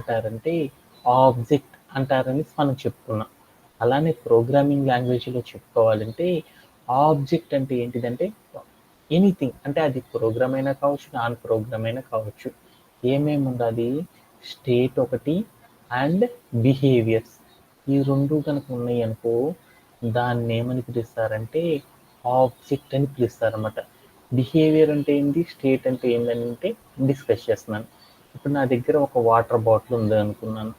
ఏమంటారంటే ఆబ్జెక్ట్ అంటారని మనం చెప్పుకున్నాం. అలానే ప్రోగ్రామింగ్ లాంగ్వేజ్లో చెప్పుకోవాలంటే ఆబ్జెక్ట్ అంటే ఏంటిదంటే ఎనీథింగ్, అంటే అది ప్రోగ్రామ్ అయినా కావచ్చు, నాన్ ప్రోగ్రామ్ అయినా కావచ్చు. ఏమేమి ఉండాలి? స్టేట్ ఒకటి అండ్ బిహేవియర్స్, ఈ రెండు కనుక ఉన్నాయి అనుకో దాన్ని ఏమని పిలుస్తారంటే ఆబ్జెక్ట్ అని పిలుస్తారన్నమాట. బిహేవియర్ అంటే ఏంటి, స్టేట్ అంటే ఏంటంటే డిస్కస్ చేస్తున్నాను. ఇప్పుడు నా దగ్గర ఒక వాటర్ బాటిల్ ఉంది అనుకున్నాను.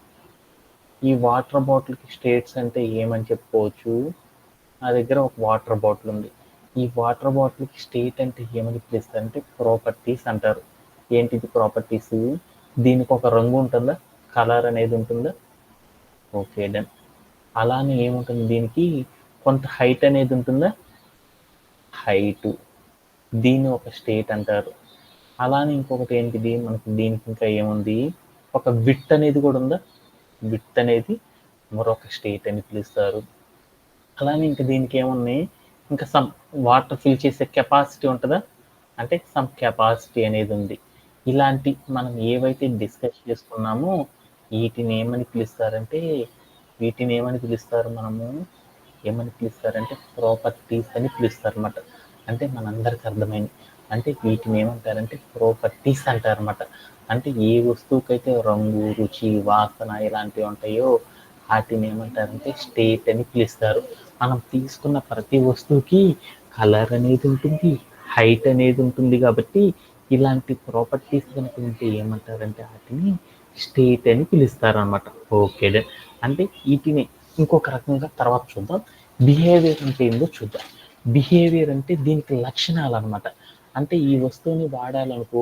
ఈ వాటర్ బాటిల్కి స్టేట్స్ అంటే ఏమని చెప్పుకోవచ్చు? నా దగ్గర ఒక వాటర్ బాటిల్ ఉంది. ఈ వాటర్ బాటిల్కి స్టేట్ అంటే ఏమని పిలుస్తారంటే ప్రాపర్టీస్ అంటారు. ఏంటిది ప్రాపర్టీస్? దీనికి ఒక రంగు ఉంటుందా, కలర్ అనేది ఉంటుందా? Okay done. అలానే ఏముంటుంది, దీనికి కొంత హైట్ అనేది ఉంటుందా, హైటు, దీన్ని ఒక స్టేట్ అంటారు. అలానే ఇంకొకటి ఏంటిది మనకి, దీనికి ఇంకా ఏముంది, ఒక విడ్త్ అనేది కూడా ఉందా, విడ్త్ అనేది మరొక స్టేట్ అని పిలుస్తారు. అలానే ఇంకా దీనికి ఏమున్నాయి, ఇంకా సమ్ వాటర్ ఫిల్ చేసే కెపాసిటీ ఉంటుందా, అంటే సమ్ కెపాసిటీ అనేది ఉంది. ఇలాంటి మనం ఏవైతే డిస్కస్ చేసుకున్నామో వీటిని ఏమని పిలుస్తారంటే, వీటిని ఏమని పిలుస్తారు, మనము ఏమని పిలుస్తారంటే ప్రాపర్టీస్ అని పిలుస్తారు అన్నమాట. అంటే మనందరికి అర్థమైంది. అంటే వీటిని ఏమంటారంటే ప్రాపర్టీస్ అంటారన్నమాట. అంటే ఏ వస్తువుకైతే రంగు, రుచి, వాసన ఇలాంటివి ఉంటాయో వాటిని ఏమంటారంటే స్టేట్ అని పిలుస్తారు. మనం తీసుకున్న ప్రతి వస్తువుకి కలర్ అనేది ఉంటుంది, హైట్ అనేది ఉంటుంది. కాబట్టి ఇలాంటి ప్రాపర్టీస్ కనుక ఉంటే ఏమంటారంటే వాటిని స్టేట్ అని పిలుస్తారనమాట. ఓకే, అంటే వీటిని ఇంకొక రకంగా తర్వాత చూద్దాం. బిహేవియర్ అంటే ఏందో చూద్దాం. బిహేవియర్ అంటే దీనికి లక్షణాలు అనమాట. అంటే ఈ వస్తువుని వాడాలనుకో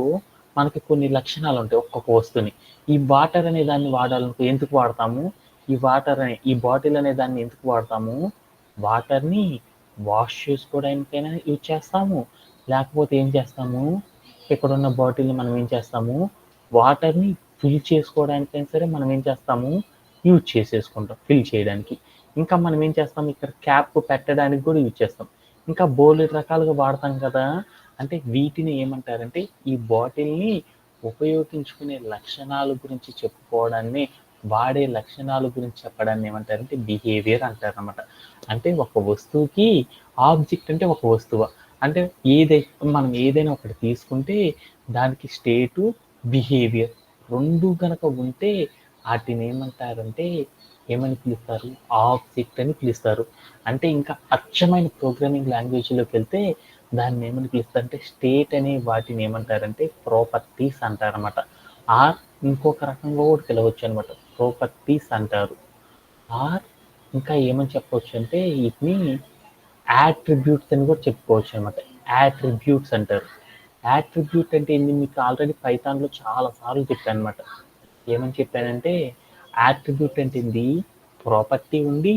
మనకి కొన్ని లక్షణాలు ఉంటాయి ఒక్కొక్క వస్తువుని. ఈ వాటర్ అనే దాన్ని వాడాలనుకో ఎందుకు వాడతాము, ఈ బాటిల్ అనే దాన్ని ఎందుకు వాడతాము, వాటర్ని వాష్ చేసుకోవడానికైనా యూజ్ చేస్తాము, లేకపోతే ఏం చేస్తాము, ఇక్కడున్న బాటిల్ని మనం ఏం చేస్తాము, వాటర్ని ఫిల్ చేసుకోవడానికైనా సరే మనం ఏం చేస్తాము, యూజ్ చేసేసుకుంటాం ఫిల్ చేయడానికి. ఇంకా మనం ఏం చేస్తాం, ఇక్కడ క్యాప్ పెట్టడానికి కూడా యూజ్ చేస్తాం. ఇంకా బోలెడు రకాలుగా వాడతాం కదా. అంటే వీటిని ఏమంటారంటే ఈ బాటిల్ని ఉపయోగించుకునే లక్షణాల గురించి చెప్పుకోవడాన్ని, వాడే లక్షణాల గురించి చెప్పడాన్ని ఏమంటారంటే బిహేవియర్ అంటారనమాట. అంటే ఒక వస్తువుకి ఆబ్జెక్ట్ అంటే ఒక వస్తువు, అంటే మనం ఏదైనా ఒకటి తీసుకుంటే దానికి స్టేటు, బిహేవియర్ రెండు కనుక ఉంటే వాటిని ఏమంటారంటే ఏమని పిలుస్తారు, ఆబ్జెక్ట్ అని పిలుస్తారు. అంటే ఇంకా అచ్చమైన ప్రోగ్రామింగ్ లాంగ్వేజ్లోకి వెళ్తే దాన్ని ఏమని పిలుస్తారంటే స్టేట్ అనే వాటిని ఏమంటారంటే ప్రాపర్టీస్ అంటారనమాట. ఆర్ ఇంకొక రకంగా కూడా పిలవచ్చు అనమాట, ప్రాపర్టీస్ అంటారు. ఆర్ ఇంకా ఏమని చెప్పవచ్చు అంటే వీటిని యాట్రిబ్యూట్స్ అని కూడా చెప్పుకోవచ్చు అనమాట. యాట్రిబ్యూట్స్ అంటారు. యాట్రిబ్యూట్ అంటే ఏంటి, మీకు ఆల్రెడీ పైథాన్లో చాలా సార్లు చెప్పాను అనమాట. ఏమని చెప్పానంటే యాట్రిబ్యూట్ అంటే ఏంటి, ప్రాపర్టీ ఉండి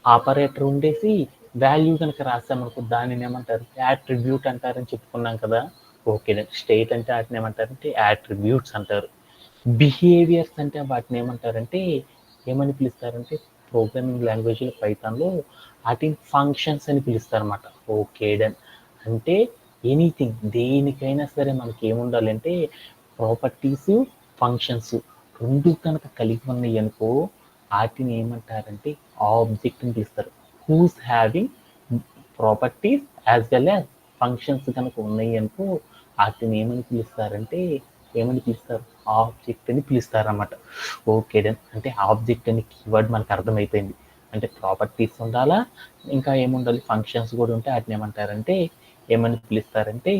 ఆపరేటర్ ఉండేసి వాల్యూ కనుక రాసామనుకో దానిని ఏమంటారు, యాట్రిబ్యూట్ అంటారని చెప్పుకున్నాం కదా. ఓకే, స్టేట్ అంటే వాటిని ఏమంటారంటే యాట్రిబ్యూట్స్ అంటారు. బిహేవియర్స్ అంటే వాటిని ఏమంటారంటే ఏమని పిలుస్తారంటే ప్రోగ్రామింగ్ లాంగ్వేజ్లో పైథాన్లో వాటిని ఫంక్షన్స్ అని పిలుస్తారన్నమాట. Okay done. అంటే ఎనీథింగ్, దేనికైనా సరే మనకి ఏముండాలంటే ప్రాపర్టీస్, ఫంక్షన్స్ రెండు కనుక కలిగి ఉన్నాయి అనుకో వాటిని ఏమంటారంటే ఆబ్జెక్ట్ అని పిలుస్తారు. Whose having properties as well as functions కనుక ఉన్నాయి అనుకో వాటిని ఏమని పిలుస్తారంటే ఆబ్జెక్ట్ అని పిలుస్తారన్నమాట. Okay done. అంటే ఆబ్జెక్ట్ అని కీవర్డ్ మనకు అర్థమైపోయింది. అంటే ప్రాపర్టీస్ ఉండాలా, ఇంకా ఏముండాలి, ఫంక్షన్స్ కూడా ఉంటే వాటిని ఏమని పిలుస్తారంటే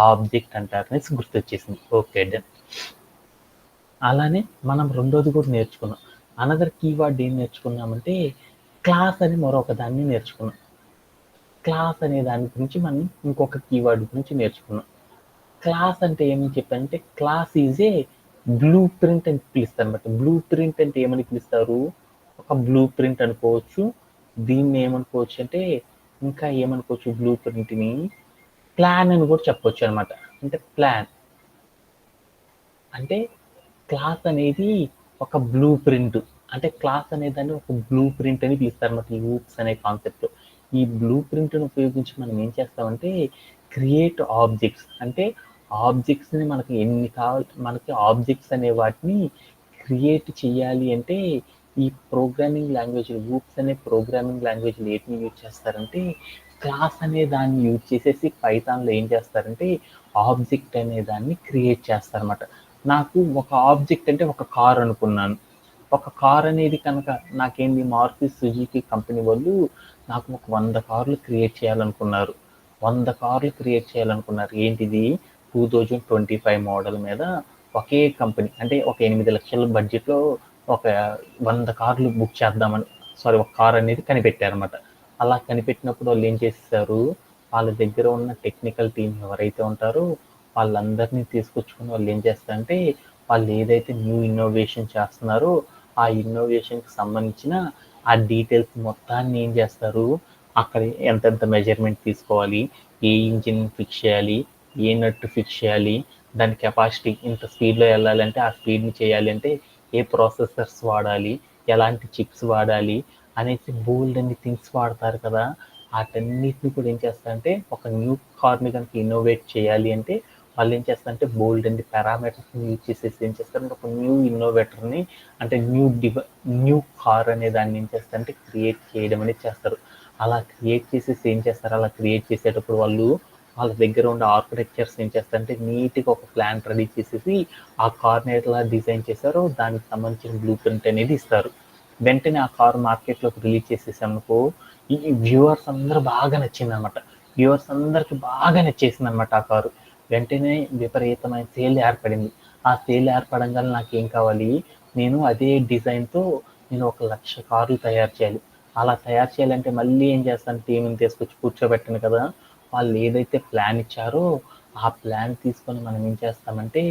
ఆబ్జెక్ట్ అంటారనేసి గుర్తొచ్చేసింది. Okay done. అలానే మనం రెండోది కూడా నేర్చుకున్నాం. అనదర్ కీవర్డ్ ఏం నేర్చుకున్నామంటే క్లాస్ అని మరొక దాన్ని నేర్చుకున్నాం. క్లాస్ అనే దాని గురించి మనం ఇంకొక కీవర్డ్ గురించి నేర్చుకున్నాం. క్లాస్ అంటే ఏమని చెప్పారంటే class is a blue print అని పిలుస్తారు అనమాట. బ్లూ ప్రింట్ అంటే ఏమని పిలుస్తారు, ఒక బ్లూ ప్రింట్ అనుకోవచ్చు. దీన్ని ఏమనుకోవచ్చు అంటే ఇంకా ఏమనుకోవచ్చు, బ్లూ ప్రింట్ని ప్లాన్ అని కూడా చెప్పొచ్చు అనమాట. అంటే ప్లాన్ అంటే క్లాస్ అనేది ఒక బ్లూ ప్రింట్, అంటే క్లాస్ అనేదాన్ని ఒక బ్లూ ప్రింట్ అని పిలుస్తారు అన్నమాట. లూప్స్ అనే కాన్సెప్ట్. ఈ బ్లూ ప్రింట్ను ఉపయోగించి మనం ఏం చేస్తామంటే క్రియేట్ ఆబ్జెక్ట్స్, అంటే ఆబ్జెక్ట్స్ని మనకి ఎన్ని కావాలి, మనకి ఆబ్జెక్ట్స్ అనే వాటిని క్రియేట్ చేయాలి అంటే ఈ ప్రోగ్రామింగ్ లాంగ్వేజ్ వూప్స్ అనే ప్రోగ్రామింగ్ లాంగ్వేజ్ వేటిని యూజ్ చేస్తారంటే క్లాస్ అనే దాన్ని యూజ్ చేసేసి పైథాన్లో ఏం చేస్తారంటే ఆబ్జెక్ట్ అనే దాన్ని క్రియేట్ చేస్తారన్నమాట. నాకు ఒక ఆబ్జెక్ట్ అంటే ఒక కార్ అనుకున్నాను. ఒక కార్ అనేది కనుక నాకేంది మారుతి సుజుకి కంపెనీ వాళ్ళు నాకు ఒక 100 కార్లు క్రియేట్ చేయాలనుకున్నారు. 100 కార్లు క్రియేట్ చేయాలనుకున్నారు. ఏంటిది 2025 మోడల్ మీద ఒకే కంపెనీ అంటే ఒక 8 లక్షల బడ్జెట్లో ఒక 100 కార్లు బుక్ చేద్దామని ఒక కార్ అనేది కనిపెట్టారన్నమాట. అలా కనిపెట్టినప్పుడు వాళ్ళు ఏం చేసేసారు, వాళ్ళ దగ్గర ఉన్న టెక్నికల్ టీం ఎవరైతే ఉంటారో వాళ్ళందరినీ తీసుకొచ్చుకుని వాళ్ళు ఏం చేస్తారంటే వాళ్ళు ఏదైతే న్యూ ఇన్నోవేషన్ చేస్తున్నారో ఆ ఇన్నోవేషన్కి సంబంధించిన ఆ డీటెయిల్స్ మొత్తాన్ని ఏం చేస్తారు, అక్కడ ఎంతెంత మెజర్మెంట్ తీసుకోవాలి, ఏ ఇంజిన్ ఫిక్స్ చేయాలి, ఏ నట్టు ఫిక్స్ చేయాలి, దాని కెపాసిటీ ఇంత స్పీడ్లో వెళ్ళాలంటే ఆ స్పీడ్ని చేయాలి అంటే ఏ ప్రాసెసర్స్ వాడాలి, ఎలాంటి చిప్స్ వాడాలి అనేసి బోల్డ్ అన్ని థింగ్స్ వాడతారు కదా. వాటన్నిటిని కూడా ఏం చేస్తారంటే ఒక న్యూ కార్ని కనుక ఇన్నోవేట్ చేయాలి అంటే వాళ్ళు ఏం చేస్తారంటే బోల్డ్ అన్ని పారామీటర్స్ని యూజ్ చేసేసి ఏం చేస్తారంటే ఒక న్యూ ఇన్నోవేటర్ని అంటే న్యూ కార్ అనే దాన్ని ఏం చేస్తారంటే క్రియేట్ చేయడం అనేది చేస్తారు. అలా క్రియేట్ చేసేసి ఏం చేస్తారు, అలా క్రియేట్ చేసేటప్పుడు వాళ్ళు వాళ్ళ దగ్గర ఉండే ఆర్కిటెక్చర్స్ ఏం చేస్తారంటే నీట్గా ఒక ప్లాన్ రెడీ చేసేసి ఆ కార్ని ఎలా డిజైన్ చేశారో దానికి సంబంధించిన బ్లూ ప్రింట్ అనేది ఇస్తారు. వెంటనే ఆ కారు మార్కెట్లోకి రిలీజ్ చేసేసామనుకో ఈ వ్యూవర్స్ అందరూ బాగా నచ్చింది అనమాట. వ్యూవర్స్ అందరికి బాగా నచ్చేసింది అనమాట ఆ కారు. వెంటనే విపరీతమైన సేల్ ఏర్పడింది. ఆ సేల్ ఏర్పడంగా నాకేం కావాలి, నేను అదే డిజైన్తో నేను 1,00,000 కార్లు తయారు చేయాలి. అలా తయారు చేయాలంటే మళ్ళీ ఏం చేస్తాను, టీంని తీసుకొచ్చి కూర్చోబెట్టాను కదా. వాళ్ళు ఏదైతే ప్లాన్ ఇచ్చారో ఆ ప్లాన్ తీసుకొని మనం ఏం చేస్తామంటే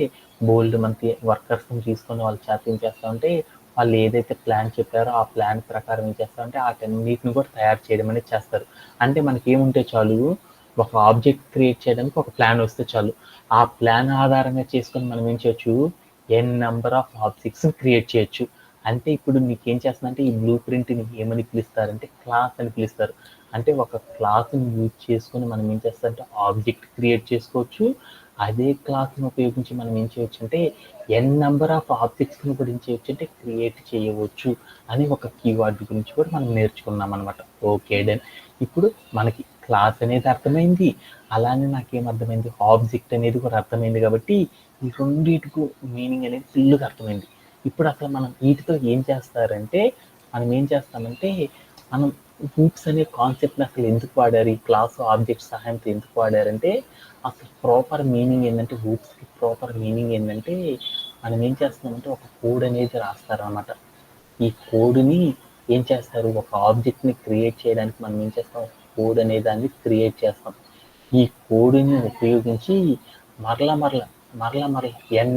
బోల్డ్ మంది వర్కర్స్ని తీసుకొని వాళ్ళ చేత ఏం చేస్తామంటే వాళ్ళు ఏదైతే ప్లాన్ చెప్పారో ఆ ప్లాన్ ప్రకారం ఏం చేస్తామంటే వాటన్నిటిని కూడా తయారు చేయడం అనేది చేస్తారు. అంటే మనకి ఏముంటే చాలు, ఒక ఆబ్జెక్ట్ క్రియేట్ చేయడానికి ఒక ప్లాన్ వస్తే చాలు. ఆ ప్లాన్ ఆధారంగా చేసుకొని మనం ఏం చేయొచ్చు, ఎన్ నెంబర్ ఆఫ్ ఆబ్జెక్ట్స్ క్రియేట్ చేయొచ్చు. అంటే ఇప్పుడు మీకు ఏం చేస్తుందంటే ఈ బ్లూ ప్రింట్ని ఏమని పిలుస్తారంటే క్లాస్ అని పిలుస్తారు. అంటే ఒక క్లాస్ని యూజ్ చేసుకొని మనం ఏం చేస్తామంటే ఆబ్జెక్ట్ క్రియేట్ చేసుకోవచ్చు. అదే క్లాస్ని ఉపయోగించి మనం ఏం చేయొచ్చు అంటే ఎన్ నెంబర్ ఆఫ్ ఆబ్జెక్ట్స్ని కూడా ఏం చేయొచ్చు అంటే క్రియేట్ చేయవచ్చు అని ఒక కీవర్డ్ గురించి కూడా మనం నేర్చుకున్నాం అనమాట. Okay done. ఇప్పుడు మనకి క్లాస్ అనేది అర్థమైంది, అలానే నాకేం అర్థమైంది, ఆబ్జెక్ట్ అనేది కూడా అర్థమైంది. కాబట్టి ఈ రెండింటికి మీనింగ్ అనేది ఫుల్గా అర్థమైంది. ఇప్పుడు అసలు మనం వీటితో ఏం చేస్తారంటే మనం ఏం చేస్తామంటే మనం హూప్స్ అనే కాన్సెప్ట్ని అసలు ఎందుకు వాడారు, ఈ క్లాస్ ఆబ్జెక్ట్ సహాయంతో ఎందుకు వాడారంటే అసలు ప్రాపర్ మీనింగ్ ఏంటంటే హూప్స్కి ప్రాపర్ మీనింగ్ ఏంటంటే మనం ఏం చేస్తున్నామంటే ఒక కోడ్ అనేది రాస్తారనమాట. ఈ కోడ్ని ఏం చేస్తారు, ఒక ఆబ్జెక్ట్ని క్రియేట్ చేయడానికి మనం ఏం చేస్తాం, కోడ్ అనే దాన్ని క్రియేట్ చేస్తాం. ఈ కోడ్ని ఉపయోగించి మరలా మరలా మరలా మరలా ఎన్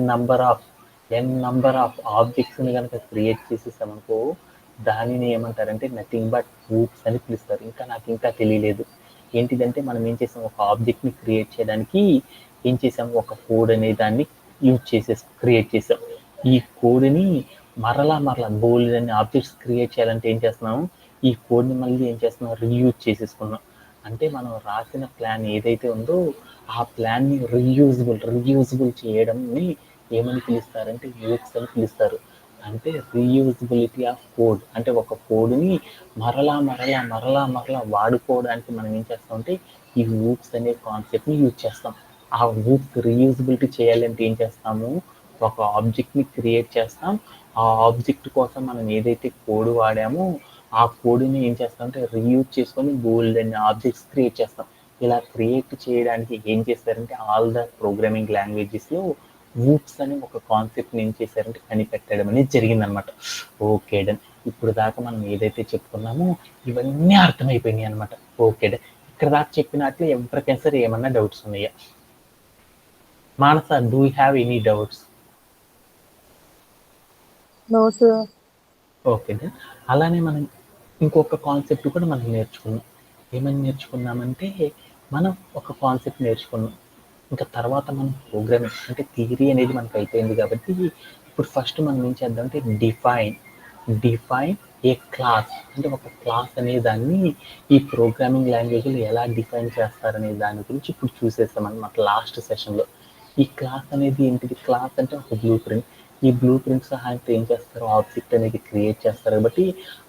నంబర్ ఆఫ్ ఆబ్జెక్ట్స్ని కనుక క్రియేట్ చేసేసామనుకో దానిని ఏమంటారంటే నథింగ్ బట్ హూప్స్ అని పిలుస్తారు. నాకు ఇంకా తెలియలేదు ఏంటిదంటే మనం ఏం చేసాం, ఒక ఆబ్జెక్ట్ని క్రియేట్ చేయడానికి ఏం చేసాం, ఒక కోడ్ అనే దాన్ని యూజ్ చేసేసి క్రియేట్ చేసాం. ఈ కోడ్ని మరలా బోల్డ్ అనే ఆబ్జెక్ట్స్ క్రియేట్ చేయాలంటే ఏం చేస్తున్నాం, ఈ కోడ్ని మళ్ళీ ఏం చేస్తున్నాం, రీయూజ్ చేసేసుకున్నాం. అంటే మనం రాసిన ప్లాన్ ఏదైతే ఉందో ఆ ప్లాన్ని రీయూజబుల్ చేయడంని ఏమని పిలుస్తారంటే హూప్స్ అని పిలుస్తారు. అంటే రీయూజబిలిటీ ఆఫ్ కోడ్ అంటే ఒక కోడ్ని మరలా వాడుకోవడానికి మనం ఏం చేస్తామంటే ఈ హూప్స్ అనే కాన్సెప్ట్ని యూజ్ చేస్తాం. ఆ హూప్స్ రీయూజబిలిటీ చేయాలంటే ఏం చేస్తాము, ఒక ఆబ్జెక్ట్ని క్రియేట్ చేస్తాం. ఆ ఆబ్జెక్ట్ కోసం మనం ఏదైతే కోడ్ వాడామో ఆ కోడ్ని ఏం చేస్తామంటే రీయూజ్ చేసుకొని బోల్డ్ అనే ఆబ్జెక్ట్స్ క్రియేట్ చేస్తాం. ఇలా క్రియేట్ చేయడానికి ఏం చేస్తారంటే ఆల్ ద ప్రోగ్రామింగ్ లాంగ్వేజెస్లో హూప్స్ అని ఒక కాన్సెప్ట్ని ఏం చేశారంటే కనిపెట్టడం అనేది జరిగిందనమాట. Okay done. ఇప్పుడు దాకా మనం ఏదైతే చెప్పుకున్నామో ఇవన్నీ అర్థమైపోయినాయి అనమాట. Okay done. ఇక్కడ దాకా చెప్పినట్లు ఎవరికైనా సరే ఏమన్నా డౌట్స్ ఉన్నాయా? Manasa, do you have any doubts? No sir. Okay done. అలానే మనం ఇంకొక కాన్సెప్ట్ కూడా మనం నేర్చుకున్నాం. ఏమని నేర్చుకున్నామంటే మనం ఒక కాన్సెప్ట్ నేర్చుకున్నాం, ఇంకా తర్వాత మనం ప్రోగ్రామింగ్ అంటే థియరీ అనేది మనకు అయిపోయింది. కాబట్టి ఇప్పుడు ఫస్ట్ మనం ఏం చేద్దామంటే డిఫైన్ ఏ క్లాస్ అంటే ఒక క్లాస్ అనే దాన్ని ఈ ప్రోగ్రామింగ్ లాంగ్వేజ్లో ఎలా డిఫైన్ చేస్తారనే దాని గురించి ఇప్పుడు చూసేస్తాం అనమాట లాస్ట్ సెషన్లో. ఈ క్లాస్ అనేది ఏంటిది, క్లాస్ అంటే ఒక బ్లూ ప్రింట్. ఈ బ్లూ ప్రింట్ సహాయంతో ఏం చేస్తారు, ఆబ్జెక్ట్ అనేది క్రియేట్ చేస్తారు. కాబట్టి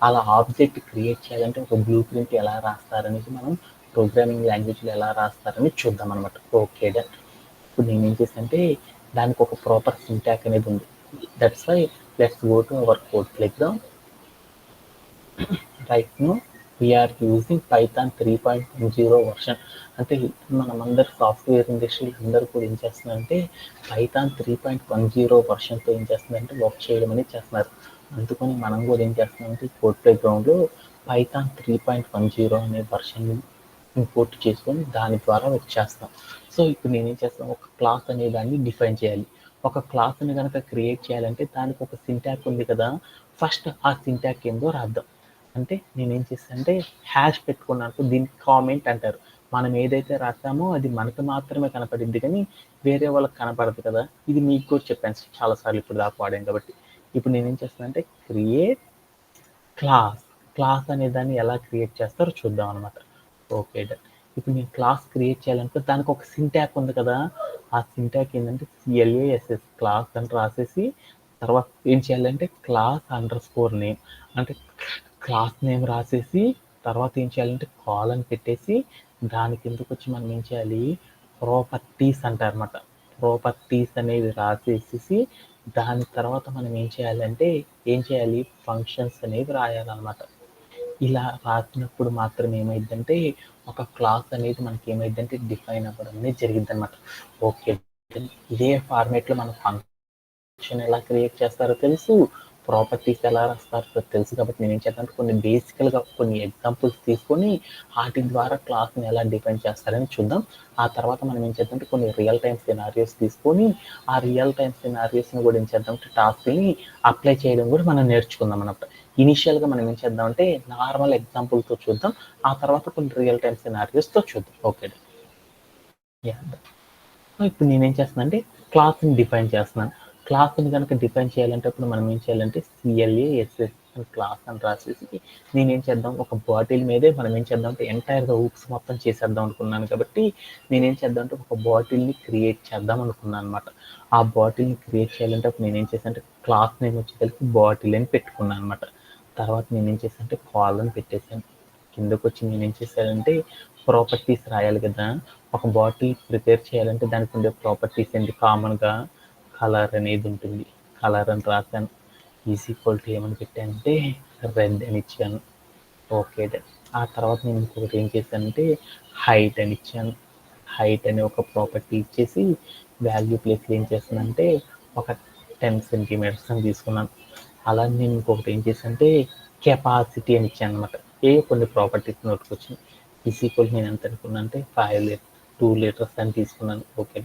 అలా ఆబ్జెక్ట్ క్రియేట్ చేయాలంటే ఒక బ్లూ ప్రింట్ ఎలా రాస్తారనేది మనం ప్రోగ్రామింగ్ లాంగ్వేజ్లో ఎలా రాస్తారని చూద్దాం అనమాట. Okay done. ఇప్పుడు నేను ఏం చేశానంటే దానికి ఒక ప్రాపర్ సింటాక్ అనేది ఉంది. That's why let's go to our code playground. Right now we are using Python 3.0 version. అంటే మనమందరు సాఫ్ట్వేర్ ఇండస్ట్రీ అందరూ కూడా ఏం చేస్తున్నారంటే పైథాన్ 3.10 వర్షన్తో ఏం చేస్తున్నారంటే వర్క్ చేయడం అనేది చేస్తున్నారు. అందుకని మనం కూడా ఏం చేస్తున్నామంటే కోడ్ ప్లే గ్రౌండ్లో పైథాన్ 3.10 అనే వర్షన్ ఇంపోర్ట్ చేసుకొని దాని ద్వారా వర్క్ చేస్తాం. సో ఇప్పుడు నేనేం చేస్తాను, ఒక క్లాస్ అనే దాన్ని డిఫైన్ చేయాలి. ఒక క్లాస్ని కనుక క్రియేట్ చేయాలంటే దానికి ఒక సింటాక్ ఉంది కదా, ఫస్ట్ ఆ సింటాక్ ఏందో రాద్దాం. అంటే నేనేం చేస్తాను అంటే హ్యాష్ పెట్టుకున్నాను, దీనికి కామెంట్ అంటారు. మనం ఏదైతే రాసామో అది మనకు మాత్రమే కనపడింది కానీ వేరే వాళ్ళకి కనపడదు కదా. ఇది మీకు కూడా చెప్పాను చాలాసార్లు ఇప్పుడు దాకా వాడాను కాబట్టి. ఇప్పుడు నేనేం చేస్తాను అంటే క్రియేట్ క్లాస్ అనే దాన్ని ఎలా క్రియేట్ చేస్తారో చూద్దాం అనమాట. Okay done. ఇప్పుడు నేను క్లాస్ క్రియేట్ చేయాలంటే దానికి ఒక సింటాక్ ఉంది కదా, ఆ సింటాక్ ఏంటంటే CLASS క్లాస్ అని రాసేసి తర్వాత ఏం చేయాలంటే క్లాస్ అండర్ నేమ్ అంటే క్లాస్ నేమ్ రాసేసి తర్వాత ఏం చేయాలంటే కాలన్ పెట్టేసి దాని కిందకు వచ్చి మనం ఏం చేయాలి, ప్రాపర్టీస్ అంటారన్నమాట. ప్రాపర్టీస్ అనేవి రాసేసి దాని తర్వాత మనం ఏం చేయాలి, ఫంక్షన్స్ అనేవి రాయాలన్నమాట. ఇలా రాసినప్పుడు మాత్రం ఏమైందంటే ఒక క్లాస్ అనేది మనకి ఏమైందంటే డిఫైన్ అవ్వడం అనేది జరిగింది అనమాట. ఓకే, ఇదే ఫార్మేట్లో మన ఫంక్షన్ ఎలా క్రియేట్ చేస్తారో తెలుసు, ప్రాపర్టీస్ ఎలా రాస్తారో తెలుసు. కాబట్టి నేను ఏం చేద్దాం, కొన్ని బేసికల్గా కొన్ని ఎగ్జాంపుల్స్ తీసుకొని వాటి ద్వారా క్లాస్ని ఎలా డిఫైన్ చేస్తారని చూద్దాం. ఆ తర్వాత మనం ఏం చేద్దామంటే కొన్ని రియల్ టైమ్ సినారియోస్ తీసుకొని ఆ రియల్ టైమ్ సినారియోస్ని కూడా ఏం చేద్దామంటే టాస్క్ని అప్లై చేయడం కూడా మనం నేర్చుకుందాం అన్నమాట. ఇనిషియల్గా మనం ఏం చేద్దామంటే నార్మల్ ఎగ్జాంపుల్తో చూద్దాం, ఆ తర్వాత కొన్ని రియల్ టైమ్ సినారియోస్తో చూద్దాం. ఓకే, ఇప్పుడు నేనేం చేస్తున్నాను అంటే క్లాస్ని డిఫైన్ చేస్తున్నాను. క్లాస్ని కనుక డిఫైన్ చేయాలంటే అప్పుడు మనం ఏం చేయాలంటే CLASS క్లాస్ అని రాసేసి నేనేం చేద్దాం, ఒక బాటిల్ మీదే మనం ఏం చేద్దాం అంటే ఎంటైర్గా హూక్స్ మొత్తం చేసేద్దాం అనుకున్నాను. కాబట్టి నేనేం చేద్దాం అంటే ఒక బాటిల్ని క్రియేట్ చేద్దాం అనుకున్నాను అనమాట. ఆ బాటిల్ని క్రియేట్ చేయాలంటే అప్పుడు నేనేం చేశాను అంటే క్లాస్ నేమ్ వచ్చి కలిపి బాటిల్ అని పెట్టుకున్నాను అనమాట. తర్వాత నేనేం చేశాను అంటే కాలన్ పెట్టేశాను. కిందకు వచ్చి నేనేం చేశానంటే ప్రాపర్టీస్ రాయాలి కదా. ఒక బాటిల్ ప్రిపేర్ చేయాలంటే దానికి ఉండే ప్రాపర్టీస్ ఏంటి, కామన్గా కలర్ అనేది ఉంటుంది, కలర్ అని రాశాను. ఈక్వల్ టు ఏమని పెట్టానంటే రెడ్ అని ఇచ్చాను. ఓకే, ఆ తర్వాత నేను ఇంకొకటి ఏం చేశానంటే హైట్ అని ఇచ్చాను. హైట్ అనే ఒక ప్రాపర్టీ ఇచ్చేసి వాల్యూ ప్లేస్లో ఏం చేస్తానంటే ఒక 10 సెంటీమీటర్స్ అని తీసుకున్నాను. అలా నేను ఇంకొకటి ఏం చేశానంటే కెపాసిటీ అని ఇచ్చాను అనమాట. కొన్ని ప్రాపర్టీస్ నోటుకొచ్చింది. ఈక్వల్ నేను ఎంత అనుకున్నాను అంటే 2 లీటర్స్ అని తీసుకున్నాను. ఓకే,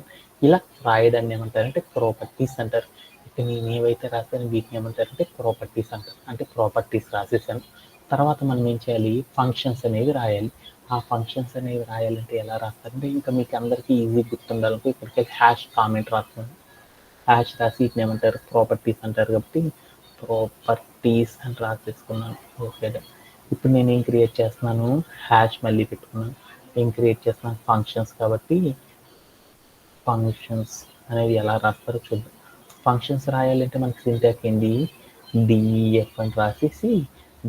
ఇలా రాయడాన్ని ఏమంటారంటే ప్రాపర్టీస్ అంటారు. ఇక్కడ నేను ఏవైతే రాశాను వీటిని ఏమంటారంటే ప్రాపర్టీస్ అంటారు. అంటే ప్రాపర్టీస్ రాసేసాను. తర్వాత మనం ఏం చేయాలి, ఫంక్షన్స్ అనేవి రాయాలి. ఆ ఫంక్షన్స్ అనేవి రాయాలంటే ఎలా రాస్తారంటే ఇంకా మీకు అందరికీ ఈజీ గుర్తుండాలంటే ఇక్కడికి హ్యాష్ కామెంట్ రాస్తున్నాను. హ్యాష్ రాసి వీటిని ఏమంటారు, ప్రాపర్టీస్ అంటారు. కాబట్టి ప్రాపర్టీస్ అని రాసేసుకున్నాను. ఓకే, ఇప్పుడు నేను ఏం క్రియేట్ చేస్తున్నాను, హ్యాష్ మళ్ళీ పెట్టుకున్నాను. ఏం క్రియేట్ చేస్తున్నాను, ఫంక్షన్స్. కాబట్టి ఫంక్షన్స్ అనేవి ఎలా రాస్తారో చూద్దాం. ఫంక్షన్స్ రాయాలంటే మనకి సింటాక్ ఏంటి, DEF అని రాసేసి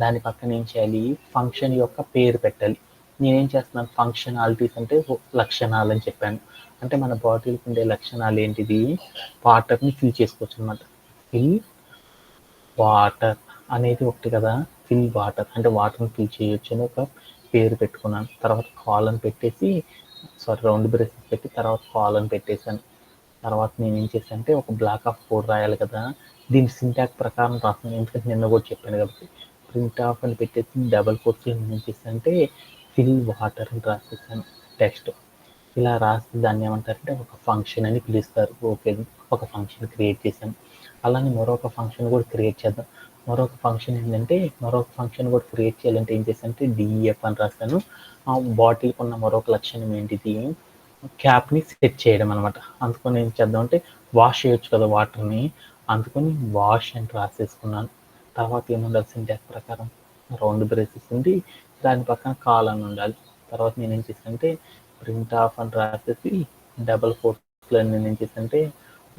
దాని పక్కన ఏం చేయాలి, ఫంక్షన్ యొక్క పేరు పెట్టాలి. నేనేం చేస్తున్నాను, ఫంక్షనాలిటీస్ అంటే లక్షణాలు అని చెప్పాను. అంటే మన బాటిల్కి ఉండే లక్షణాలు ఏంటిది, వాటర్ని ఫిల్ చేసుకోవచ్చు అనమాట. ఫిల్ వాటర్ అనేది ఒకటి కదా, ఫిల్ వాటర్ అంటే వాటర్ని ఫిల్ చేయొచ్చు అని ఒక పేరు పెట్టుకున్నాను. తర్వాత కాలన్ పెట్టేసి రౌండ్ బ్రేసెస్ పెట్టి తర్వాత కాలన్ పెట్టేశాను. తర్వాత నేను ఏం చేశాను అంటే ఒక బ్లాక్ ఆఫ్ కోడ్ రాయాలి కదా, దీని సింటాక్ ప్రకారం రాస్తున్నాను. ఎందుకంటే నిన్న కూడా చెప్పాను కాబట్టి ప్రింట్ ఆఫ్ అని పెట్టేసి డబల్ కోట్స్లో నేను ఏం చేశాను అంటే ఫిల్ వాటర్ అని రాసేసాను టెక్స్ట్. ఇలా రాసి దాన్ని ఏమంటారంటే ఒక ఫంక్షన్ అని పిలుస్తారు. ఓకే, ఒక ఫంక్షన్ క్రియేట్ చేశాను. అలానే మరొక ఫంక్షన్ కూడా క్రియేట్ చేద్దాం. మరొక ఫంక్షన్ ఏంటంటే మరొక ఫంక్షన్ కూడా క్రియేట్ చేయాలంటే ఏం చేశానంటే DEF అని రాశాను. ఆ బాటిల్కి ఉన్న మరొక లక్షణం ఏంటిది, క్యాప్ని సెట్ చేయడం అనమాట. అందుకని ఏం చేద్దాం అంటే వాష్ చేయొచ్చు కదా వాటర్ని, అందుకని వాష్ అని రాసేసుకున్నాను. తర్వాత ఏముండాలి, సింటాక్స్ ప్రకారం రౌండ్ బ్రేసెస్ ఉంది, దాని పక్కన కాలన్ ఉండాలి. తర్వాత నేను ఏం చేశానంటే ప్రింట్ ఆఫ్ అని రాసేసి డబల్ కోట్స్లో నేను ఏం చేశానంటే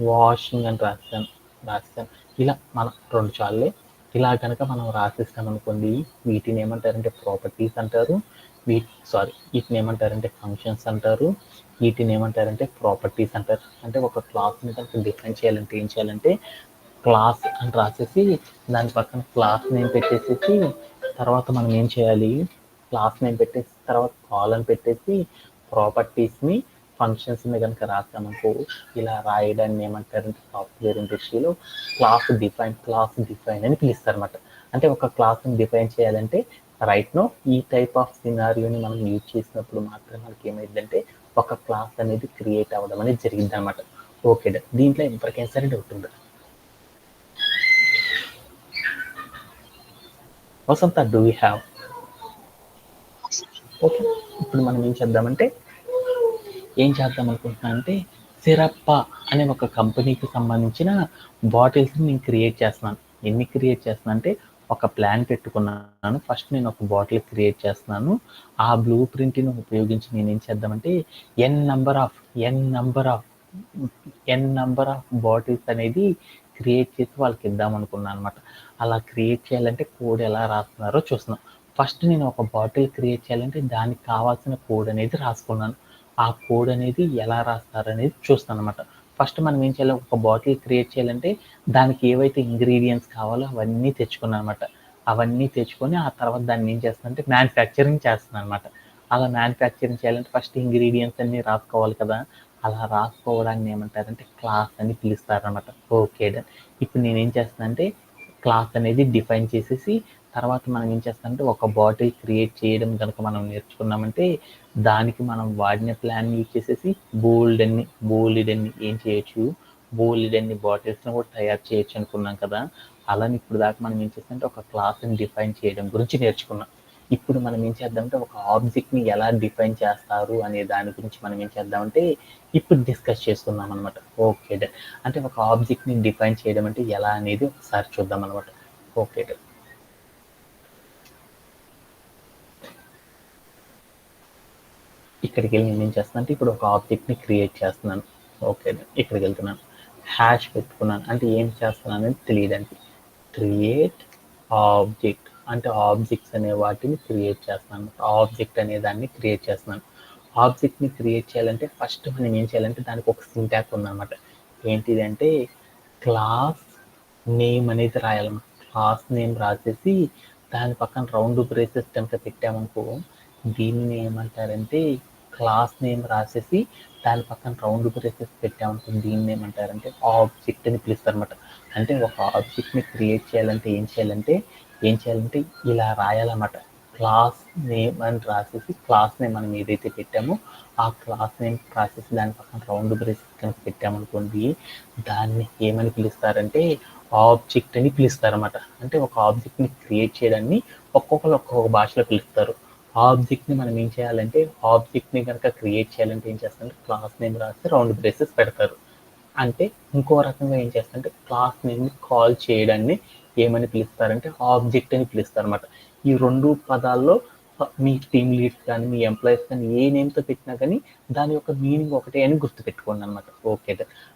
వాషింగ్ అని రాశాను. రాసేసాను. ఇలా మనం 2 చాలులే. ఇలా కనుక మనం రాసేసామనుకోండి, వీటిని ఏమంటారంటే ప్రాపర్టీస్ అంటారు. వీటిని ఏమంటారంటే ఫంక్షన్స్ అంటారు. వీటిని ఏమంటారంటే ప్రాపర్టీస్ అంటారు. అంటే ఒక క్లాస్ని కనుక డిఫైన్ చేయాలంటే ఏం చేయాలంటే క్లాస్ అని రాసేసి దాని పక్కన క్లాస్ నేమ్ పెట్టేసేసి తర్వాత మనం ఏం చేయాలి, క్లాస్ నేమ్ పెట్టేసి తర్వాత కాలన్ పెట్టేసి ప్రాపర్టీస్ని ఫంక్షన్స్ని కనుక రాసామనుకో, ఇలా రాయడాన్ని ఏమంటారంటే సాఫ్ట్వేర్ ఇండస్ట్రీలో క్లాస్ డిఫైన్ అని పిలుస్తారు అనమాట. అంటే ఒక క్లాస్ని డిఫైన్ చేయాలంటే రైట్ నో ఈ టైప్ ఆఫ్ సినారియోని మనం యూజ్ చేసినప్పుడు మాత్రం మనకి ఏమైందంటే ఒక క్లాస్ అనేది క్రియేట్ అవ్వడం అనేది జరిగింది అనమాట. ఓకే, దీంట్లో ఎవరికైనా సరే డౌట్ ఉందా? వసంత, డూ వీ హ్యావ్? ఓకే, ఇప్పుడు మనం ఏం చేద్దాం అనుకుంటున్నా అంటే సిరప్ప అనే ఒక కంపెనీకి సంబంధించిన బాటిల్స్ని నేను క్రియేట్ చేస్తున్నాను. ఎన్ని క్రియేట్ చేస్తున్నా అంటే ఒక ప్లాన్ పెట్టుకున్నాను. ఫస్ట్ నేను ఒక బాటిల్ క్రియేట్ చేస్తున్నాను. ఆ బ్లూ ప్రింట్ని ఉపయోగించి నేను ఏం చేద్దామంటే ఎన్ నంబర్ ఆఫ్ బాటిల్స్ అనేది క్రియేట్ చేసి వాళ్ళకి ఇద్దాం అనుకున్నాను అనమాట. అలా క్రియేట్ చేయాలంటే కోడ్ ఎలా రాస్తున్నారో చూస్తున్నాం. ఫస్ట్ నేను ఒక బాటిల్ క్రియేట్ చేయాలంటే దానికి కావాల్సిన కోడ్ అనేది రాసుకున్నాను. ఆ కోడ్ అనేది ఎలా రాస్తారనేది చూస్తాను అనమాట. ఫస్ట్ మనం ఏం చేయాలి, ఒక బాటిల్ క్రియేట్ చేయాలంటే దానికి ఏవైతే ఇంగ్రీడియంట్స్ కావాలో అవన్నీ తెచ్చుకున్నాను అనమాట. అవన్నీ తెచ్చుకొని ఆ తర్వాత దాన్ని ఏం చేస్తానంటే మ్యానుఫ్యాక్చరింగ్ చేస్తున్నాను అనమాట. అలా మ్యానుఫ్యాక్చరింగ్ చేయాలంటే ఫస్ట్ ఇంగ్రీడియంట్స్ అన్ని రాసుకోవాలి కదా. అలా రాసుకోవడాన్ని ఏమంటారంటే క్లాస్ అని పిలుస్తారనమాట. Okay done. ఇప్పుడు నేనేం చేస్తానంటే క్లాస్ అనేది డిఫైన్ చేసేసి తర్వాత మనం ఏం చేస్తామంటే ఒక బాటిల్ క్రియేట్ చేయడం కనుక మనం నేర్చుకున్నామంటే దానికి మనం వాడిన ప్లాన్ యూజ్ చేసేసి బోల్డెన్ని ఏం చేయొచ్చు, బోల్డెన్ని బాటిల్స్ని కూడా తయారు చేయొచ్చు అనుకున్నాం కదా. అలానే ఇప్పుడు దాకా మనం ఏం చేస్తామంటే ఒక క్లాస్ని డిఫైన్ చేయడం గురించి నేర్చుకున్నాం. ఇప్పుడు మనం ఏం చేద్దామంటే ఒక ఆబ్జెక్ట్ని ఎలా డిఫైన్ చేస్తారు అనే దాని గురించి మనం ఏం చేద్దామంటే ఇప్పుడు డిస్కస్ చేసుకుందాం అనమాట. Okay done. అంటే ఒక ఆబ్జెక్ట్ని డిఫైన్ చేయడం అంటే ఎలా అనేది ఒకసారి చూద్దాం అనమాట. Okay done. ఇక్కడికి వెళ్ళి నేను ఏం చేస్తాను అంటే ఇప్పుడు ఒక ఆబ్జెక్ట్ని క్రియేట్ చేస్తున్నాను. Okay done. ఇక్కడికి వెళ్తున్నాను, హ్యాష్ పెట్టుకున్నాను. అంటే ఏం చేస్తున్నాను అనేది తెలియడానికి. క్రియేట్ ఆబ్జెక్ట్ అంటే ఆబ్జెక్ట్స్ అనే వాటిని క్రియేట్ చేస్తున్నాను. ఆబ్జెక్ట్ అనే దాన్ని క్రియేట్ చేస్తున్నాను. ఆబ్జెక్ట్ని క్రియేట్ చేయాలంటే ఫస్ట్ మనం ఏం చేయాలంటే దానికి ఒక సింటాక్స్ ఉందన్నమాట. ఏంటిది అంటే క్లాస్ నేమ్ అనేది రాయాలన్నమాట. క్లాస్ నేమ్ రాసేసి దాని పక్కన రౌండ్ బ్రేసెస్ కనుక పెట్టామనుకో, దీన్ని ఏమంటారంటే క్లాస్ నేమ్ రాసేసి దాని పక్కన రౌండ్ బ్రేసెస్ పెట్టామనుకో, దీన్ని ఏమంటారంటే ఆబ్జెక్ట్ అని పిలుస్తారు అనమాట. అంటే ఒక ఆబ్జెక్ట్ని క్రియేట్ చేయాలంటే ఏం చేయాలంటే ఇలా రాయాలన్నమాట. క్లాస్ నేమ్ అని రాసేసి క్లాస్ నేమ్ మనం ఏదైతే పెట్టామో ఆ క్లాస్ నేమ్ రాసేసి దాని పక్కన రౌండ్ బ్రేసెస్ కనుక పెట్టామనుకోండి, దాన్ని ఏమని పిలుస్తారంటే ఆబ్జెక్ట్ అని పిలుస్తారన్నమాట. అంటే ఒక ఆబ్జెక్ట్ని క్రియేట్ చేయడాన్ని ఒక్కొక్కరు ఒక్కొక్క భాషలో పిలుస్తారు. ఆబ్జెక్ట్ని మనం ఏం చేయాలంటే ఆబ్జెక్ట్ని కనుక క్రియేట్ చేయాలంటే ఏం చేస్తారంటే క్లాస్ నేమ్ రాసి రౌండ్ బ్రేసెస్ పెడతారు. అంటే ఇంకో రకంగా ఏం చేస్తారంటే క్లాస్ నేమ్ని కాల్ చేయడాన్ని ఏమని పిలుస్తారంటే ఆబ్జెక్ట్ అని పిలుస్తారు అనమాట. ఈ 2 పదాల్లో మీ టీమ్ లీడ్స్ కానీ మీ ఎంప్లాయీస్ కానీ ఏ నేమ్తో పెట్టినా కానీ దాని యొక్క మీనింగ్ ఒకటే అని గుర్తుపెట్టుకోండి అనమాట. ఓకే,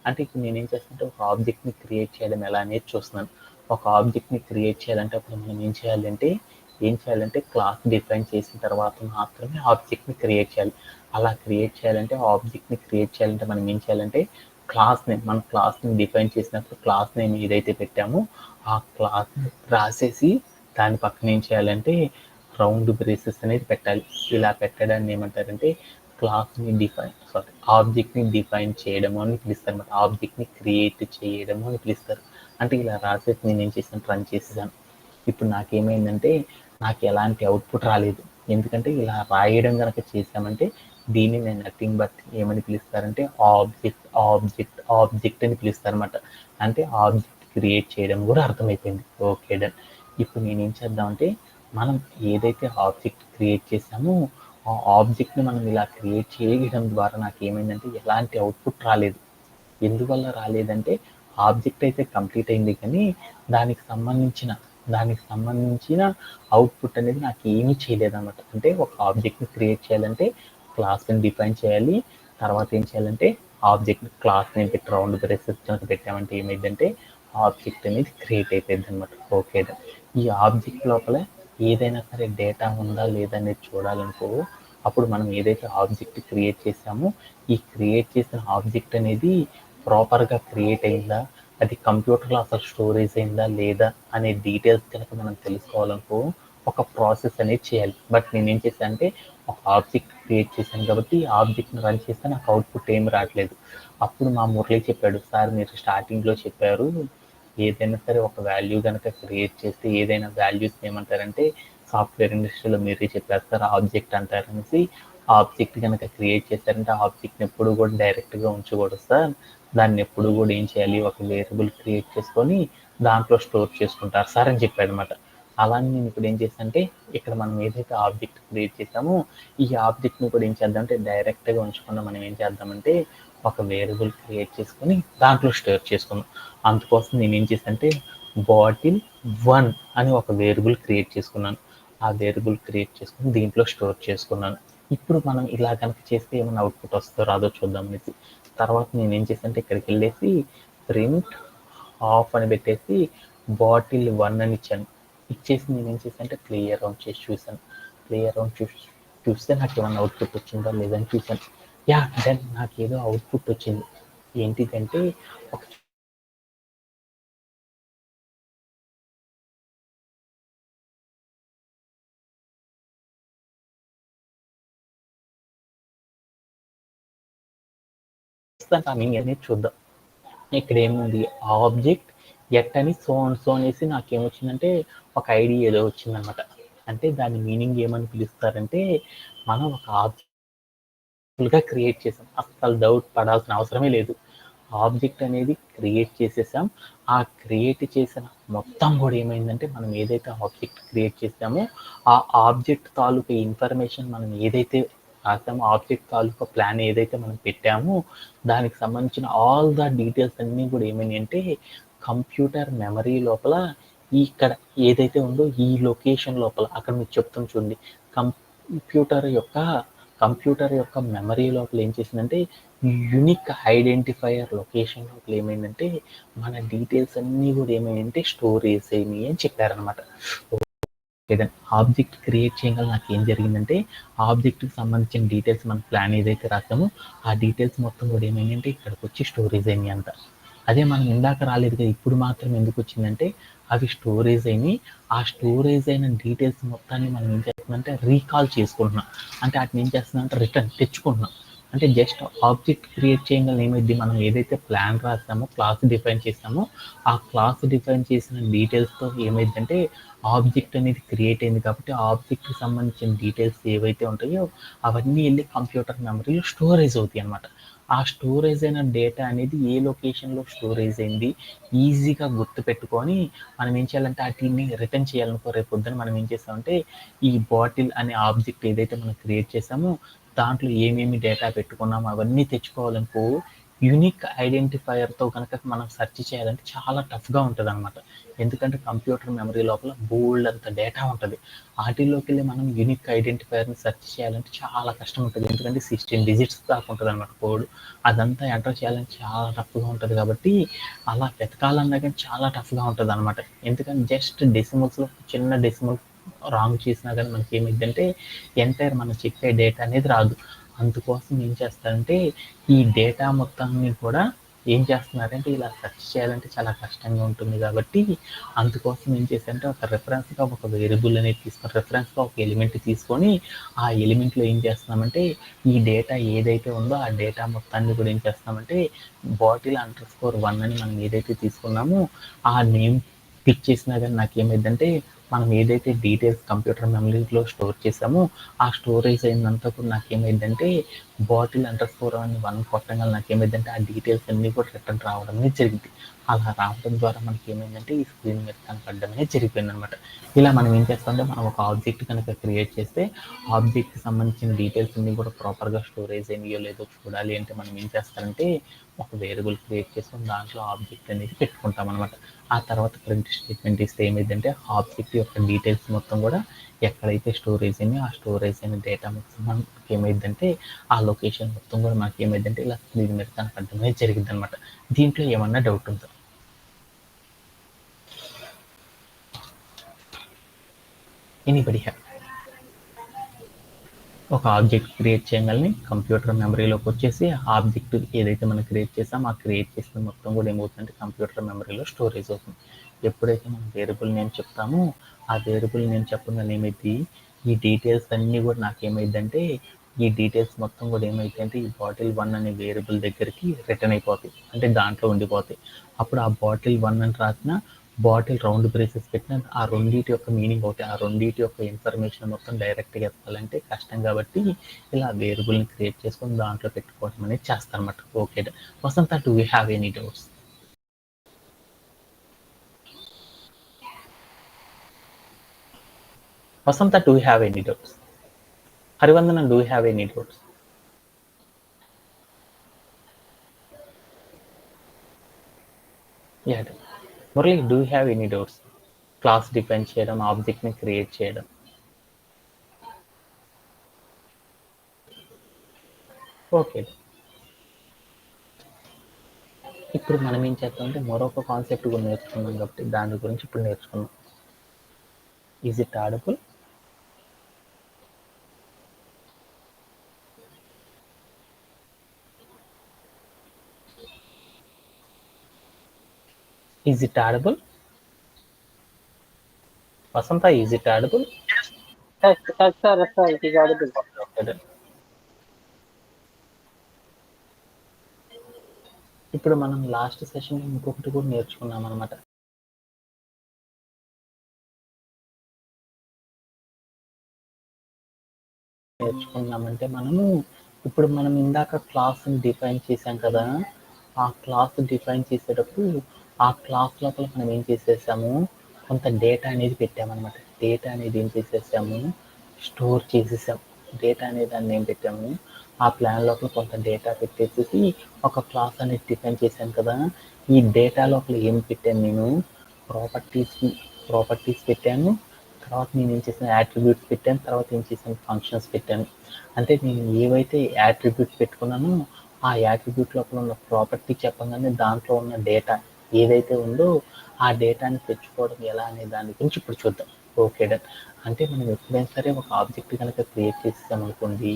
అంటే ఇప్పుడు నేనేం చేస్తానంటే ఒక ఆబ్జెక్ట్ని క్రియేట్ చేయడం ఎలా అనేది చూస్తున్నాను. ఒక ఆబ్జెక్ట్ని క్రియేట్ చేయాలంటే అప్పుడు మనం ఏం చేయాలంటే క్లాస్ డిఫైన్ చేసిన తర్వాత మాత్రమే ఆబ్జెక్ట్ని క్రియేట్ చేయాలి. అలా క్రియేట్ చేయాలంటే ఆబ్జెక్ట్ని క్రియేట్ చేయాలంటే మనం ఏం చేయాలంటే మన క్లాస్ని డిఫైన్ చేసినప్పుడు క్లాస్ నేమ్ ఏదైతే పెట్టామో ఆ క్లాస్ రాసేసి దాని పక్కన ఏం చేయాలంటే రౌండ్ బ్రేసెస్ అనేది పెట్టాలి. ఇలా పెట్టడాన్ని ఏమంటారంటే ఆబ్జెక్ట్ని డిఫైన్ చేయడము అని పిలుస్తారు అనమాట. ఆబ్జెక్ట్ని క్రియేట్ చేయడము అని పిలుస్తారు. అంటే ఇలా రాసేసి నేను ఏం చేశాను, రన్ చేసేసాను. ఇప్పుడు నాకేమైందంటే నాకు ఎలాంటి అవుట్పుట్ రాలేదు. ఎందుకంటే ఇలా రాయడం కనుక చేసామంటే దీన్ని నేను నథింగ్ బట్ ఏమని పిలుస్తారంటే ఆబ్జెక్ట్ అని పిలుస్తారనమాట. అంటే ఆబ్జెక్ట్ క్రియేట్ చేయడం కూడా అర్థమైపోయింది. Okay done. ఇప్పుడు నేనేం చేద్దామంటే మనం ఏదైతే ఆబ్జెక్ట్ క్రియేట్ చేసామో ఆ ఆబ్జెక్ట్ని మనం ఇలా క్రియేట్ చేయడం ద్వారా నాకు ఏమైందంటే ఎలాంటి అవుట్పుట్ రాలేదు. ఎందువల్ల రాలేదంటే ఆబ్జెక్ట్ అయితే కంప్లీట్ అయింది కానీ దానికి సంబంధించిన అవుట్పుట్ అనేది నాకు ఏమీ చేయలేదన్నమాట. అంటే ఒక ఆబ్జెక్ట్ని క్రియేట్ చేయాలంటే క్లాస్ని డిఫైన్ చేయాలి. తర్వాత ఏం చేయాలంటే ఆబ్జెక్ట్ క్లాస్ నేమ్ పెట్టి రౌండ్ బ్రేసెస్ కనుక పెట్టామంటే ఏమైందంటే ఆబ్జెక్ట్ అనేది క్రియేట్ అయిపోయింది అనమాట. ఓకే, ఈ ఆబ్జెక్ట్ లోపల ఏదైనా సరే డేటా ఉందా లేదా అనేది చూడాలనుకో, అప్పుడు మనం ఏదైతే ఆబ్జెక్ట్ క్రియేట్ చేసామో ఈ క్రియేట్ చేసిన ఆబ్జెక్ట్ అనేది ప్రాపర్గా క్రియేట్ అయిందా, అది కంప్యూటర్లో అసలు స్టోరేజ్ అయిందా లేదా అనే డీటెయిల్స్ కనుక మనం తెలుసుకోవాలనుకో ఒక ప్రాసెస్ అనేది చేయాలి. బట్ నేనేం చేశాను అంటే ఒక ఆబ్జెక్ట్ క్రియేట్ చేశాను కాబట్టి ఆబ్జెక్ట్ని రన్ చేస్తే నాకు అవుట్పుట్ ఏం రావట్లేదు. అప్పుడు మా మురళి చెప్పాడు, సార్ మీరు స్టార్టింగ్లో చెప్పారు ఏదైనా సరే ఒక వాల్యూ కనుక క్రియేట్ చేస్తే ఏదైనా వాల్యూస్ ఏమంటారంటే సాఫ్ట్వేర్ ఇండస్ట్రీలో మీరే చెప్పారు సార్ ఆబ్జెక్ట్ అంటారు అనేసి. ఆబ్జెక్ట్ కనుక క్రియేట్ చేశారంటే ఆబ్జెక్ట్ని ఎప్పుడు కూడా డైరెక్ట్గా ఉంచకూడదు సార్, దాన్ని ఎప్పుడు కూడా ఏం చేయాలి ఒక వేరియబుల్ క్రియేట్ చేసుకొని దాంట్లో స్టోర్ చేసుకుంటారు సార్ అని చెప్పాడు అనమాట. అలానే నేను ఇప్పుడు ఏం చేశానంటే ఇక్కడ మనం ఏదైతే ఆబ్జెక్ట్ క్రియేట్ చేసామో ఈ ఆబ్జెక్ట్ని కూడా ఏం చేద్దామంటే డైరెక్ట్గా ఉంచకుండా మనం ఏం చేద్దామంటే ఒక వేరియబుల్ క్రియేట్ చేసుకొని దాంట్లో స్టోర్ చేసుకుందాం. అందుకోసం నేను ఏం చేశానంటే బాటిల్1 అని ఒక వేరియబుల్ క్రియేట్ చేసుకున్నాను. ఆ వేరియబుల్ క్రియేట్ చేసుకుని దీంట్లో స్టోర్ చేసుకున్నాను. ఇప్పుడు మనం ఇలా కనుక చేస్తే ఏమైనా అవుట్పుట్ వస్తుందో రాదో చూద్దాం అనేసి. తర్వాత నేను ఏం చేశానంటే ఇక్కడికి వెళ్ళేసి ప్రింట్ ఆఫ్ అని పెట్టేసి బాటిల్1 అని ఇచ్చాను. ఇచ్చేసి నేను ఏం చేశానంటే ప్లే అరౌండ్ చేసి చూశాను. ప్లే అరౌండ్ చూస్తే నాకు ఏమైనా అవుట్పుట్ వచ్చిందా లేదని చూశాను. యా దెన్ నాకు ఏదో అవుట్పుట్ వచ్చింది. ఏంటిదంటే ఒక మీనింగ్ అనేది చూద్దాం. ఇక్కడ ఏముంది ఆబ్జెక్ట్ ఎట్ అని సో అండ్ సో అనేసి నాకేమొచ్చిందంటే ఒక ఐడి ఏదో వచ్చిందనమాట. అంటే దాని మీనింగ్ ఏమని పిలుస్తారంటే మనం ఒక ఆబ్జెక్ట్గా క్రియేట్ చేసాం. అస్సలు డౌట్ పడాల్సిన అవసరమే లేదు. ఆబ్జెక్ట్ అనేది క్రియేట్ చేసేసాం. ఆ క్రియేట్ చేసిన మొత్తం కూడా ఏమైందంటే మనం ఏదైతే ఆబ్జెక్ట్ క్రియేట్ చేసామో ఆ ఆబ్జెక్ట్ తాలూకా ఇన్ఫర్మేషన్ మనం ఏదైతే రాసామో ఆబ్జెక్ట్ తాలూకా ప్లాన్ ఏదైతే మనం పెట్టామో దానికి సంబంధించిన ఆల్ ద డీటెయిల్స్ అన్నీ కూడా ఏమైనాయి అంటే కంప్యూటర్ మెమరీ లోపల ఇక్కడ ఏదైతే ఉందో ఈ లొకేషన్ లోపల అక్కడ మీకు చెప్తాం చూడండి, కంప్యూటర్ యొక్క మెమరీ లోపల ఏం చేసిందంటే యూనిక్ ఐడెంటిఫైయర్ లొకేషన్ లోపల ఏమైందంటే మన డీటెయిల్స్ అన్నీ కూడా ఏమైందంటే స్టోరేజ్ అయినాయి అని చెప్పారనమాట. ఏదైనా ఆబ్జెక్ట్ క్రియేట్ చేయగల నాకు ఏం జరిగిందంటే ఆబ్జెక్ట్కి సంబంధించిన డీటెయిల్స్ మన ప్లాన్ ఏదైతే రాసామో ఆ డీటెయిల్స్ మొత్తం కూడా ఏమైందంటే ఇక్కడికి వచ్చి స్టోరేజ్ అయినాయి అంత. అదే మనం ఇందాక రాలేదు కదా ఇప్పుడు మాత్రం ఎందుకు వచ్చిందంటే అవి స్టోరేజ్ అయినాయి. ఆ స్టోరేజ్ అయిన డీటెయిల్స్ మొత్తాన్ని మనం ఏం చేస్తున్నామంటే రీకాల్ చేసుకుంటున్నాం. అంటే వాటిని ఏం చేస్తున్నాం అంటే రిటర్న్ తెచ్చుకుంటున్నాం. అంటే జస్ట్ ఆబ్జెక్ట్ క్రియేట్ చేయగల ఏమైంది మనం ఏదైతే ప్లాన్ రాసామో క్లాస్ డిఫైన్ చేసామో ఆ క్లాస్ డిఫైన్ చేసిన డీటెయిల్స్తో ఏమైందంటే ఆబ్జెక్ట్ అనేది క్రియేట్ అయింది కాబట్టి ఆబ్జెక్ట్కి సంబంధించిన డీటెయిల్స్ ఏవైతే ఉంటాయో అవన్నీ వెళ్ళి కంప్యూటర్ మెమరీలో స్టోరేజ్ అవుతాయి అనమాట. ఆ స్టోరేజ్ అయిన డేటా అనేది ఏ లొకేషన్లో స్టోరేజ్ అయింది ఈజీగా గుర్తుపెట్టుకొని మనం ఏం చేయాలంటే వాటిని రిటర్న్ చేయాలనుకో రేపు పొద్దున మనం ఏం చేస్తామంటే ఈ బాటిల్ అనే ఆబ్జెక్ట్ ఏదైతే మనం క్రియేట్ చేసామో దాంట్లో ఏమేమి డేటా పెట్టుకున్నామో అవన్నీ తెచ్చుకోవాలనుకో యూనిక్ ఐడెంటిఫైయర్తో కనుక మనం సెర్చ్ చేయాలంటే చాలా టఫ్గా ఉంటుంది అనమాట. ఎందుకంటే కంప్యూటర్ మెమరీ లోపల బోల్డ్ అంత డేటా ఉంటుంది. వాటిల్లోకి వెళ్ళి మనం యూనిక్ ఐడెంటిఫైయర్ని సెర్చ్ చేయాలంటే చాలా కష్టం ఉంటుంది. ఎందుకంటే 16 డిజిట్స్ దాకా ఉంటుంది అనమాట కోడ్. అదంతా ఎంటర్ చేయాలంటే చాలా టఫ్గా ఉంటుంది కాబట్టి అలా వెతకాలన్నా కానీ చాలా టఫ్గా ఉంటుంది అనమాట. ఎందుకంటే జస్ట్ డెసిమల్స్లో చిన్న డెసిమల్ రాంగ్ చేసినా కానీ మనకి ఏమైందంటే ఎంటైర్ మనం చెప్పే డేటా అనేది రాదు. అందుకోసం ఏం చేస్తారంటే ఈ డేటా మొత్తాన్ని కూడా ఏం చేస్తున్నారంటే ఇలా సెర్చ్ చేయాలంటే చాలా కష్టంగా ఉంటుంది కాబట్టి అందుకోసం ఏం చేశారంటే ఒక రెఫరెన్స్గా ఒక వేరియబుల్ అనేది తీసుకొని రెఫరెన్స్గా ఒక ఎలిమెంట్ తీసుకొని ఆ ఎలిమెంట్లో ఏం చేస్తున్నామంటే ఈ డేటా ఏదైతే ఉందో ఆ డేటా మొత్తాన్ని కూడా ఏం చేస్తున్నామంటే బాటిల్_1 అని మనం ఏదైతే తీసుకున్నామో ఆ నేమ్ క్లిక్ చేసినా కానీ నాకు ఏమైందంటే మనం ఏదైతే డీటెయిల్స్ కంప్యూటర్ మెమరీలో స్టోర్ చేసామో ఆ స్టోరేజ్ అయినంతా కూడా నాకు ఏమైందంటే బాటిల్_1 కొట్టగానే నాకు ఏమైందంటే ఆ డీటెయిల్స్ అన్నీ కూడా రిటర్న్ రావడం అనేది జరిగింది. అలా రావడం ద్వారా మనకి ఏమైందంటే ఈ స్క్రీన్ మీద కనపడడం అనేది జరిగిపోయింది అనమాట. ఇలా మనం ఏం చేస్తామంటే మనం ఒక ఆబ్జెక్ట్ కనుక క్రియేట్ చేస్తే ఆబ్జెక్ట్కి సంబంధించిన డీటెయిల్స్ అన్నీ కూడా ప్రాపర్గా స్టోరేజ్ అయినాయో లేదో చూడాలి అంటే మనం ఏం చేస్తామంటే ఒక వేరియబుల్ క్రియేట్ చేసుకొని దాంట్లో ఆబ్జెక్ట్ అనేది పెట్టుకుంటాం అనమాట. ఆ తర్వాత ప్రింట్ స్టేట్మెంట్ ఇస్తే ఏమైందంటే ఆబ్జెక్ట్ యొక్క డీటెయిల్స్ మొత్తం కూడా ఎక్కడైతే స్టోరేజ్ అయినాయో ఆ స్టోరేజ్ అయిన డేటా మొత్తం మనకి ఏమైందంటే ఆ లొకేషన్ మొత్తం కూడా మనకి ఏమైందంటే ఇలా స్క్రీన్ మీద కనపడడం అనేది జరిగింది అనమాట. దీంట్లో ఏమన్నా డౌట్ ఉందా? ఎనీబడి హ్యావ్ ఒక ఆబ్జెక్ట్ క్రియేట్ చేయగానే కంప్యూటర్ మెమరీలోకి వచ్చేసి ఆ ఆబ్జెక్ట్ ఏదైతే మనం క్రియేట్ చేసామో ఆ క్రియేట్ చేసిన మొత్తం కూడా ఏమవుతుందంటే కంప్యూటర్ మెమరీలో స్టోరేజ్ అవుతుంది. ఎప్పుడైతే మనం వేరియబుల్ నేమ్ చెప్తామో ఆ వేరియబుల్ నేమ్ చెప్పగానే ఏమైంది ఈ డీటెయిల్స్ అన్నీ కూడా నాకేమైందంటే ఈ డీటెయిల్స్ మొత్తం కూడా ఏమైందంటే ఈ బాటిల్ 1 అనే వేరియబుల్ దగ్గరికి రిటర్న్ అయిపోతాయి, అంటే దాంట్లో ఉండిపోతాయి. అప్పుడు ఆ బాటిల్ 1 అని రాసిన బాటిల్ రౌండ్ బ్రేసెస్ పెట్టిన ఆ రెండింటి యొక్క మీనింగ్ అవుతాయి. ఆ రెండింటి యొక్క ఇన్ఫర్మేషన్ మొత్తం డైరెక్ట్గా ఎత్తాలంటే కష్టం కాబట్టి ఇలా వేరియబుల్ని క్రియేట్ చేసుకొని దాంట్లో పెట్టుకోవడం అనేది చేస్తారన్నమాట. Okay Vasanta, do you have any doubts? Vasanta, do you have any doubts? Harivandana, do you have any doubts? Yeah. Murali, do you have any doubts? Class define చేయడం, ఆబ్జెక్ట్ని క్రియేట్ చేయడం. ఓకే. ఇప్పుడు మనం ఏం చేద్దామంటే మరొక కాన్సెప్ట్ కూడా నేర్చుకున్నాం కాబట్టి దాని గురించి ఇప్పుడు నేర్చుకున్నాం. Is it audible? Is it audible? Vasantha, is it audible? Yes, sir, it is audible. Okay. ఇప్పుడు మనం లాస్ట్ సెషన్ ఇంకొకటి కూడా నేర్చుకున్నాం అనమాట. నేర్చుకున్నామంటే మనము ఇప్పుడు మనం ఇందాక క్లాస్ని డిఫైన్ చేసాం కదా, ఆ క్లాస్ డిఫైన్ చేసేటప్పుడు ఆ క్లాస్ లోపల మనం ఏం చేసేసాము, కొంత డేటా అనేది పెట్టామన్నమాట. డేటా అనేది ఏం చేసేసాము, స్టోర్ చేసేసాం. డేటా అనే దాన్ని ఏం పెట్టాము, ఆ ప్లాన్ లోపల కొంత డేటా పెట్టేసి ఒక క్లాస్ అనేది డిఫైన్ చేశాను కదా. ఈ డేటా లోపల ఏం పెట్టాను నేను, ప్రాపర్టీస్ పెట్టాను. తర్వాత నేను ఏం చేశాను, యాట్రిబ్యూట్స్ పెట్టాను. తర్వాత ఏం చేశాను, ఫంక్షన్స్ పెట్టాను. అంటే నేను ఏవైతే యాట్రిబ్యూట్స్ పెట్టుకున్నానో ఆ యాట్రిబ్యూట్ లోపల ఉన్న ప్రాపర్టీ చెప్పగానే దాంట్లో ఉన్న డేటా ఏదైతే ఉందో ఆ డేటాని తెచ్చుకోవడం ఎలా అనే దాని గురించి ఇప్పుడు చూద్దాం. Okay done. అంటే మనం ఎప్పుడైనా సరే ఒక ఆబ్జెక్ట్ కనుక క్రియేట్ చేసాం అనుకోండి,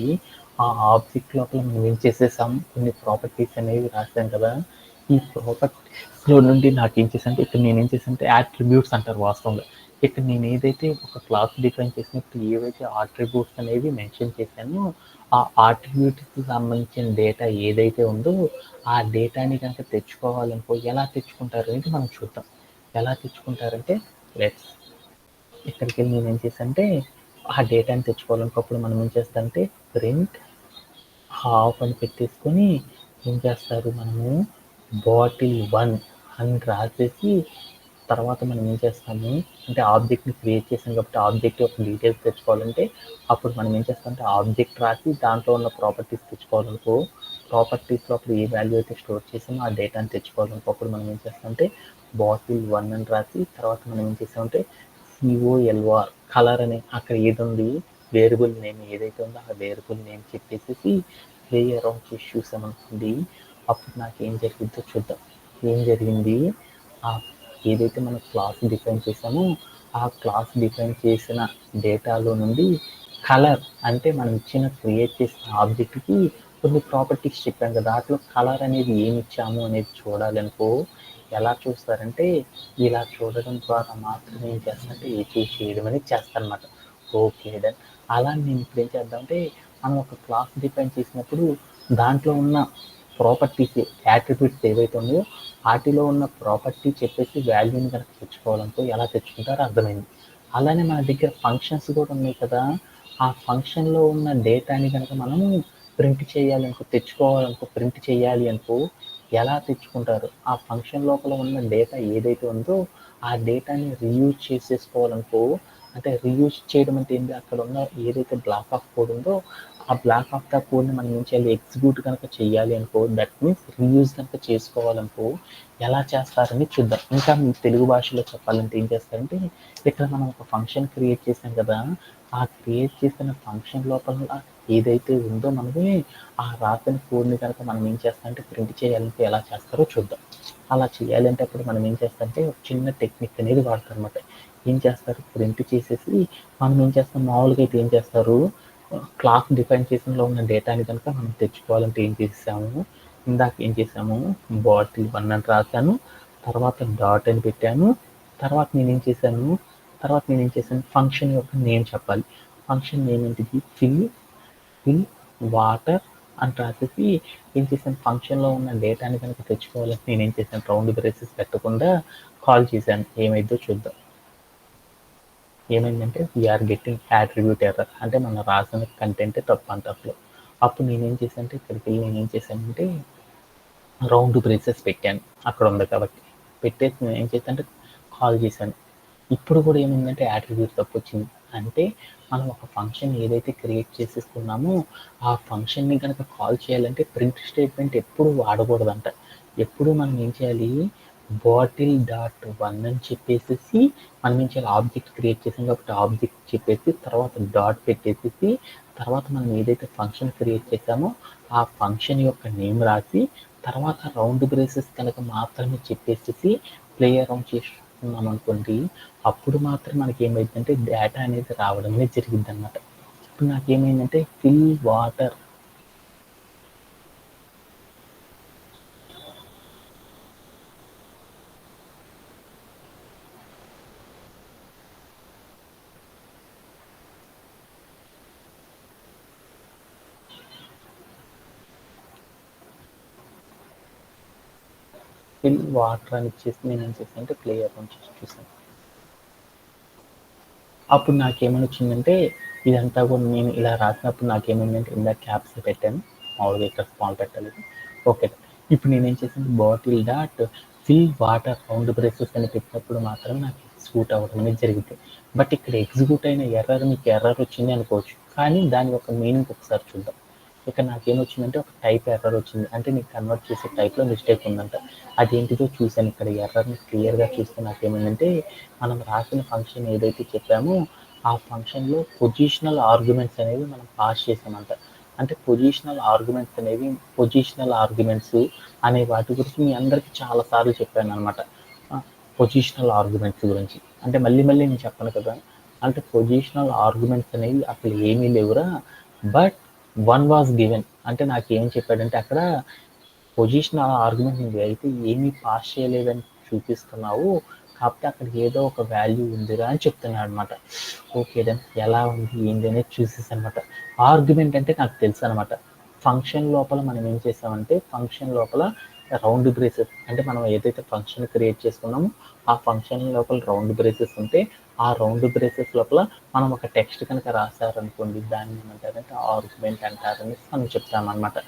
ఆ ఆబ్జెక్ట్ లోపల మనం ఏం చేసేసాం, కొన్ని ప్రాపర్టీస్ అనేవి రాసాం కదా. ఈ ప్రాపర్టీస్లో నుండి నాకు ఏం చేశానంటే ఇక్కడ నేను ఏం చేశానంటే యాట్రిబ్యూట్స్ అంటారు వాస్తవంగా. ఇక్కడ నేను ఏదైతే ఒక క్లాస్ డిఫైన్ చేసినప్పుడు ఏవైతే ఆట్రిబ్యూట్స్ అనేవి మెన్షన్ చేశానో ఆ ఆట్రిబ్యూట్స్కి సంబంధించిన డేటా ఏదైతే ఉందో ఆ డేటాని కనుక తెచ్చుకోవాలనుకో ఎలా తెచ్చుకుంటారు అనేది మనం చూద్దాం. ఎలా తెచ్చుకుంటారంటే లెట్స్ ఇక్కడికి వెళ్ళి నేను ఏం చేశానంటే ఆ డేటాని తెచ్చుకోవాలనుకోప్పుడు మనం ఏం చేస్తామంటే ప్రింట్ హాఫ్ అని పెట్టేసుకొని ఏం చేస్తారు, మనము బాటిల్ 1 అని రాసేసి తర్వాత మనం ఏం చేస్తాము అంటే ఆబ్జెక్ట్ని క్రియేట్ చేసాం కాబట్టి ఆబ్జెక్ట్ యొక్క డీటెయిల్స్ తెచ్చుకోవాలంటే అప్పుడు మనం ఏం చేస్తామంటే ఆబ్జెక్ట్ రాసి దాంట్లో ఉన్న ప్రాపర్టీస్ తెచ్చుకోవాలనుకో, ప్రాపర్టీస్ లోపల ఏ వాల్యూ అయితే స్టోర్ చేసామో ఆ డేటాని తెచ్చుకోవాలనుకో అప్పుడు మనం ఏం చేస్తామంటే బాటిల్ 1 అని రాసి తర్వాత మనం ఏం చేస్తామంటే COLR కలర్ అని అక్కడ ఏది ఉంది వేరియబుల్ నేమ్ ఏదైతే ఉందో ఆ వేరియబుల్ నేమ్ చెప్పేసి ప్లే అరౌండ్ చేసి చూసామనుకోండి, అప్పుడు నాకు ఏం జరిగిందో చూద్దాం. ఏం జరిగింది, ఆ ఏదైతే మనం క్లాస్ డిఫైన్ చేసామో ఆ క్లాస్ డిఫైన్ చేసిన డేటాలో నుండి కలర్ అంటే మనం ఇచ్చిన క్రియేట్ చేసిన ఆబ్జెక్ట్కి కొన్ని ప్రాపర్టీస్ చెప్పాం కదా, దాంట్లో కలర్ అనేది ఏమి ఇచ్చాము అనేది చూడాలనుకో ఎలా చూస్తారంటే ఇలా చూడడం ద్వారా మాత్రమే ఏం చేస్తారంటే ఏ చూస్ చేయడం అనేది చేస్తారనమాట. Okay done. అలా నేను ఇప్పుడు ఏం చేద్దామంటే మనం ఒక క్లాస్ డిఫైన్ చేసినప్పుడు దాంట్లో ఉన్న ప్రాపర్టీస్ యాట్రిబ్యూట్స్ ఏవైతే ఉన్నాయో వాటిలో ఉన్న ప్రాపర్టీ చెప్పేసి వాల్యూని కనుక తెచ్చుకోవాలనుకో ఎలా తెచ్చుకుంటారో అర్థమైంది. అలానే మన దగ్గర ఫంక్షన్స్ కూడా ఉన్నాయి కదా, ఆ ఫంక్షన్లో ఉన్న డేటాని కనుక మనము ప్రింట్ చేయాలనుకో తెచ్చుకోవాలనుకో ప్రింట్ చేయాలి అనుకో ఎలా తెచ్చుకుంటారు, ఆ ఫంక్షన్ లోపల ఉన్న డేటా ఏదైతే ఉందో ఆ డేటాని రీయూజ్ చేసేసుకోవాలనుకో, అంటే రీయూజ్ చేయడం అంటే ఏంటి, అక్కడ ఉన్న ఏదైతే బ్లాక్ ఆఫ్ కోడ్ ఉందో ఆ బ్లాక్ ఆఫ్ ద కోడ్ని మనం ఏం చేయాలి, ఎగ్జిక్యూట్ కనుక చేయాలి అనుకో, దట్ మీన్స్ రీయూజ్ కనుక చేసుకోవాలనుకో ఎలా చేస్తారని చూద్దాం. ఇంకా మీ తెలుగు భాషలో చెప్పాలంటే ఏం చేస్తారంటే ఇక్కడ మనం ఒక ఫంక్షన్ క్రియేట్ చేసాం కదా, ఆ క్రియేట్ చేసిన ఫంక్షన్ లోపల ఏదైతే ఉందో మనకి ఆ రాసిన కోడ్ని కనుక మనం ఏం చేస్తామంటే ప్రింట్ చేయాలంటే ఎలా చేస్తారో చూద్దాం. అలా చేయాలంటే అప్పుడు మనం ఏం చేస్తామంటే ఒక చిన్న టెక్నిక్ అనేది వాడతాం అనమాట. ఏం చేస్తారు, ప్రింట్ చేసేసి మనం ఏం చేస్తాం, మామూలుగా అయితే ఏం చేస్తారు, క్లాస్ డిఫైన్ చేసినలో ఉన్న డేటాని కనుక మనం తెచ్చుకోవాలంటే ఏం చేసాము, ఇందాక ఏం చేసాము, బాటిల్ 1 అని రాశాను, తర్వాత డాట్ అని పెట్టాను, తర్వాత నేనేం చేశాను ఫంక్షన్ యొక్క నేమ్ చెప్పాలి. ఫంక్షన్ నేమ్ ఏంటిది, ఫిల్ వాటర్ అని రాసేసి ఏం చేశాను, ఫంక్షన్లో ఉన్న డేటాని కనుక తెచ్చుకోవాలంటే నేనేం చేశాను, రౌండ్ బ్రేసెస్ పెట్టకుండా కాల్ చేశాను. ఏమైందో చూద్దాం. ఏమైందంటే వీఆర్ గెట్టింగ్ అట్రిబ్యూట్ ఎర్రర్, అంటే మనం రాసిన కంటెంట్ తప్పు అంట అసలు. అప్పుడు నేనేం చేశానంటే ఇక్కడికి వెళ్ళి నేనేం చేశానంటే రౌండ్ బ్రేసెస్ పెట్టాను, అక్కడ ఉంది కాబట్టి. పెట్టేసి నేను ఏం చేశానంటే కాల్ చేశాను. ఇప్పుడు కూడా ఏమైందంటే అట్రిబ్యూట్ తప్పు వచ్చింది. అంటే మనం ఒక ఫంక్షన్ ఏదైతే క్రియేట్ చేసేసుకున్నామో ఆ ఫంక్షన్ని కనుక కాల్ చేయాలంటే ప్రింట్ స్టేట్మెంట్ ఎప్పుడు వాడకూడదంట. ఎప్పుడు మనం ఏం చేయాలి, బాటిల్ డాట్ 1 అని చెప్పేసి మనం ఏం చేయాలి, ఆబ్జెక్ట్ క్రియేట్ చేసాం కాబట్టి ఆబ్జెక్ట్ చెప్పేసి తర్వాత డాట్ పెట్టేసి తర్వాత మనం ఏదైతే ఫంక్షన్ క్రియేట్ చేసామో ఆ ఫంక్షన్ యొక్క నేమ్ రాసి తర్వాత రౌండ్ బ్రేసెస్ కనుక మాత్రమే చెప్పేసి ప్లే అరౌండ్ చేసుకున్నాం అనుకోండి, అప్పుడు మాత్రం మనకి ఏమైందంటే డేటా అనేది రావడం అనేది జరిగింది అనమాట. ఇప్పుడు నాకేమైందంటే ఫిల్ వాటర్, ఫిల్ వాటర్ అని ఇచ్చేసి నేను ఏం చేశాను అంటే ప్లే అరౌండ్ చేసి చూసాను. అప్పుడు నాకేమని వచ్చిందంటే ఇదంతా కూడా నేను ఇలా రాసినప్పుడు నాకేమైందంటే ఇలా క్యాప్స్ పెట్టాను, మామూలుగా ఇక్కడ స్మాల్ పెట్టలేదు. ఓకే, ఇప్పుడు నేనేం చేశాను, bottle dot fill water round braces అని పెట్టినప్పుడు మాత్రమే నాకు ఎగ్జిక్యూట్ అవ్వడం అనేది జరిగింది. బట్ ఇక్కడ ఎగ్జిక్యూట్ అయిన ఎర్రర్ మీకు ఎర్రర్ వచ్చింది అనుకోవచ్చు, కానీ దాని యొక్క మీనింగ్ ఒకసారి చూద్దాం. ఇక్కడ నాకేమొచ్చిందంటే ఒక టైప్ ఎర్రర్ వచ్చింది, అంటే నీకు కన్వర్ట్ చేసే టైప్లో మిస్టేక్ ఉందంట. అదేంటిదో చూశాను, ఇక్కడ ఎర్రర్ని క్లియర్గా చూస్తే నాకేమైందంటే మనం రాసిన ఫంక్షన్ ఏదైతే చెప్పామో ఆ ఫంక్షన్లో పొజిషనల్ ఆర్గ్యుమెంట్స్ అనేవి మనం పాస్ చేసామంట. అంటే పొజిషనల్ ఆర్గ్యుమెంట్స్ అనే వాటి గురించి మీ అందరికీ చాలాసార్లు చెప్పాను అనమాట. పొజిషనల్ ఆర్గ్యుమెంట్స్ గురించి అంటే మళ్ళీ నేను చెప్పను కదా, అంటే పొజిషనల్ ఆర్గ్యుమెంట్స్ అనేవి అసలు ఏమీ లేవురా, బట్ 1 వాజ్ గివెన్, అంటే నాకు ఏం చెప్పాడంటే అక్కడ పొజిషనల్ ఆర్గ్యుమెంట్ నువ్వు అయితే ఏమీ పాస్ చేయలేదని చూపిస్తున్నావు, కాకపోతే అక్కడికి ఏదో ఒక వాల్యూ ఉందిరా అని చెప్తున్నాడు అనమాట. ఓకే దెన్ ఎలా ఉంది ఏంటి అనేది చూసేసి అనమాట. ఆర్గ్యుమెంట్ అంటే నాకు తెలుసు అనమాట. ఫంక్షన్ లోపల మనం ఏం చేసామంటే ఫంక్షన్ లోపల రౌండ్ బ్రేసెస్, అంటే మనం ఏదైతే ఫంక్షన్ క్రియేట్ చేసుకున్నామో ఆ ఫంక్షన్ లోపల రౌండ్ బ్రేసెస్ ఉంటే ఆ రౌండ్ బ్రేసెస్ లోపల మనం ఒక టెక్స్ట్ కనుక రాశారనుకోండి, దాన్ని ఏమంటారంటే ఆర్గ్యుమెంట్ అంటారని మనం చెప్తామన్నమాట.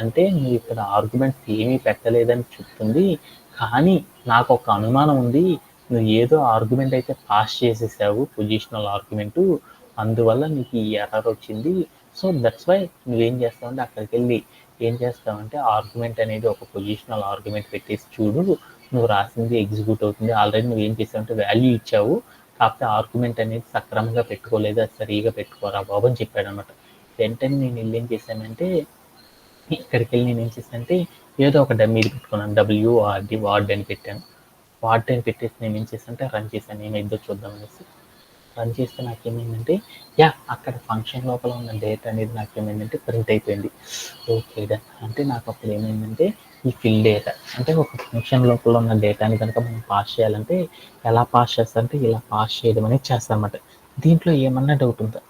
అంటే నువ్వు ఇక్కడ ఆర్గ్యుమెంట్స్ ఏమీ పెట్టలేదని చెప్తుంది, కానీ నాకు ఒక అనుమానం ఉంది, నువ్వు ఏదో ఆర్గ్యుమెంట్ అయితే పాస్ చేసేసావు, పొజిషనల్ ఆర్గ్యుమెంటు, అందువల్ల నీకు ఈ ఎర్రర్ వచ్చింది. సో దట్స్ వై నువ్వేం చేస్తావంటే అక్కడికి వెళ్ళి ఏం చేస్తావంటే ఆర్గ్యుమెంట్ అనేది ఒక పొజిషనల్ ఆర్గ్యుమెంట్ పెట్టేసి చూడు, నువ్వు రాసింది ఎగ్జిక్యూట్ అవుతుంది. ఆల్రెడీ నువ్వు ఏం చేసావంటే వాల్యూ ఇచ్చావు, కాకపోతే ఆర్గ్యుమెంట్ అనేది సక్రమంగా పెట్టుకోలేదు, అది సరిగా పెట్టుకోరా బాబు అని చెప్పాడు అనమాట. వెంటనే నేను వెళ్ళి ఏం చేశానంటే ఇక్కడికి వెళ్ళి నేను ఏం చేశానంటే ఏదో ఒక డమ్మీ పెట్టుకున్నాను, వార్డ్ అని పెట్టాను. వార్డ్ అని పెట్టేసి నేను ఏం చేశానంటే రన్ చేశాను, ఏమైందో చూద్దాం అనేసి. రన్ చేస్తే నాకేమైందంటే అక్కడ ఫంక్షన్ లోపల ఉన్న డేటా అనేది నాకేమైందంటే ప్రింట్ అయిపోయింది. ఓకే డన్, అంటే నాకు అప్పుడు ఏమైందంటే ఈ ఫిల్ డేటా, అంటే ఒక ఫంక్షన్ లోపల ఉన్న డేటాని కనుక మనం పాస్ చేయాలంటే ఎలా పాస్ చేస్తారంటే ఇలా పాస్ చేయడం అనేది చేస్తామన్నమాట. దీంట్లో ఏమన్నా డౌట్ ఉందా?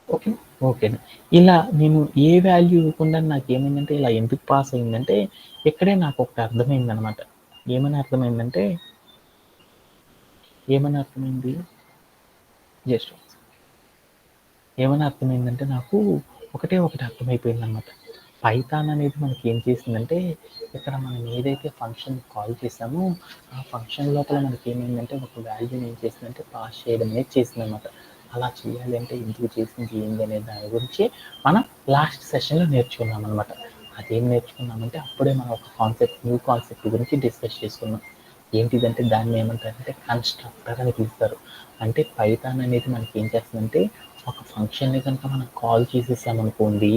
Okay, okay. ఇలా నేను ఏ వాల్యూ ఇవ్వకుండా నాకు ఏమైందంటే ఇలా ఎందుకు పాస్ అయిందంటే ఇక్కడే నాకు ఒకటి అర్థమైందనమాట. ఏమని అర్థమైందంటే జస్ట్ ఏమని అర్థమైందంటే నాకు ఒకటి అర్థమైపోయిందనమాట. పైథాన్ అనేది మనకి ఏం చేసిందంటే ఇక్కడ మనం ఏదైతే ఫంక్షన్ కాల్ చేసామో ఆ ఫంక్షన్ లోపల మనకి ఏమైందంటే ఒక వాల్యూని ఏం చేసిందంటే పాస్ చేయడం అనేది చేసిందనమాట. అలా చేయాలి అంటే ఎందుకు చేసింది ఏంది అనే దాని గురించి మనం లాస్ట్ సెషన్లో నేర్చుకున్నాం అనమాట. అదేం నేర్చుకున్నామంటే అప్పుడే మనం ఒక న్యూ కాన్సెప్ట్ గురించి డిస్కస్ చేసుకున్నాం. ఏంటిదంటే దాన్ని ఏమంటారంటే కన్స్ట్రక్టర్ అని పిలుస్తారు. అంటే పైథాన్ అనేది మనకి ఏం చేస్తుందంటే ఒక ఫంక్షన్‌ని కనుక మనం కాల్ చేసేసామనుకోండి,